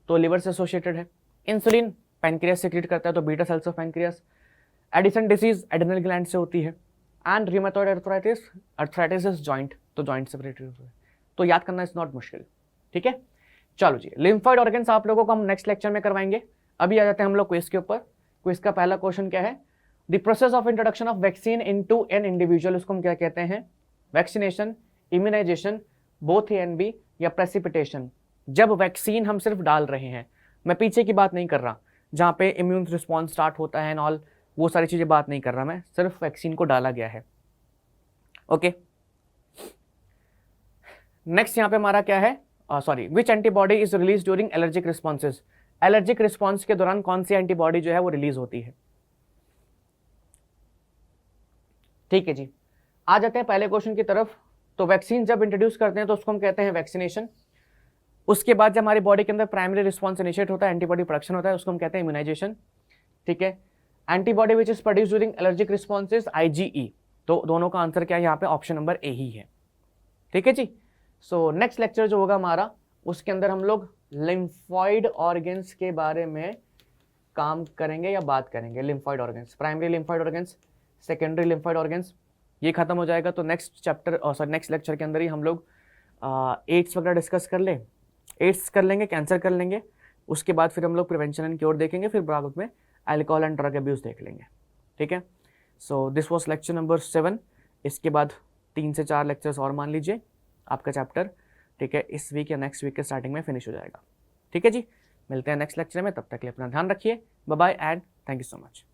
Speaker 1: तो लिवर से एसोसिएटेड है। इंसुलिन पैनक्रियास सेक्रेट करता है, तो beta cells of pancreas. Addison disease adrenal gland से होती है। And rheumatoid arthritis is joint, तो जॉइंट सेपरेटेड होता है, तो याद करना इज नॉट मुश्किल। ठीक है, चलो जी, लिम्फॉइड ऑर्गन्स आप लोगों को हम नेक्स्ट लेक्चर में करवाएंगे। अभी आ जाते हैं हम लोग क्विज के ऊपर। क्विज का पहला क्वेश्चन क्या है? The process of introduction of vaccine into an individual, उसको हम क्या कहते हैं? Vaccination, immunization, both A and B, या प्रेसिपिटेशन। जब वैक्सीन हम सिर्फ डाल रहे हैं, मैं पीछे की बात नहीं कर रहा जहाँ पे इम्यून रिस्पॉन्स स्टार्ट होता है एंड ऑल, वो सारी चीजें बात नहीं कर रहा मैं, सिर्फ वैक्सीन को डाला गया है। ओके, नेक्स्ट यहाँ पे हमारा क्या है? Sorry, which antibody is release during allergic responses. Allergic response के दौरान कौन सी एंटीबॉडी जो है वो रिलीज होती है? ठीक है जी, आ जाते हैं पहले क्वेश्चन की तरफ। तो वैक्सीन जब इंट्रोड्यूस करते हैं तो उसको हम कहते हैं वैक्सीनेशन। उसके बाद जब हमारी बॉडी के अंदर प्राइमरी रिस्पॉन्स इनिशिएट होता है, एंटीबॉडी प्रोडक्शन होता है, उसको हम कहते हैं इम्यूनाइजेशन। ठीक है, antibody which is produce during allergic responses IgE, तो दोनों का आंसर क्या है यहाँ पे? ऑप्शन नंबर ए ही है। ठीक है जी, सो नेक्स्ट लेक्चर जो होगा हमारा, उसके अंदर हम लोग लिम्फॉइड ऑर्गन्स के बारे में काम करेंगे या बात करेंगे। Lymphoid organs, primary lymphoid organs, secondary lymphoid organs, ये खत्म हो जाएगा। तो next chapter sorry next lecture के अंदर ही हम लोग एड्स वगैरह डिस्कस कर ले, एड्स कर लेंगे, कैंसर कर लेंगे, उसके बाद फिर हम लोग प्रिवेंशन एंड क्योर देखेंगे, फिर बाद में अल्कोहल एंड ड्रग अब्यूज देख लेंगे। ठीक है, so this was lecture number 7। इसके बाद 3 से 4 लेक्चर्स और मान लीजिए आपका चैप्टर, ठीक है, इस वीक या नेक्स्ट वीक के स्टार्टिंग में फिनिश हो जाएगा। ठीक है जी, मिलते हैं नेक्स्ट लेक्चर में, तब तक के लिए अपना ध्यान रखिए। Bye bye and thank you so much.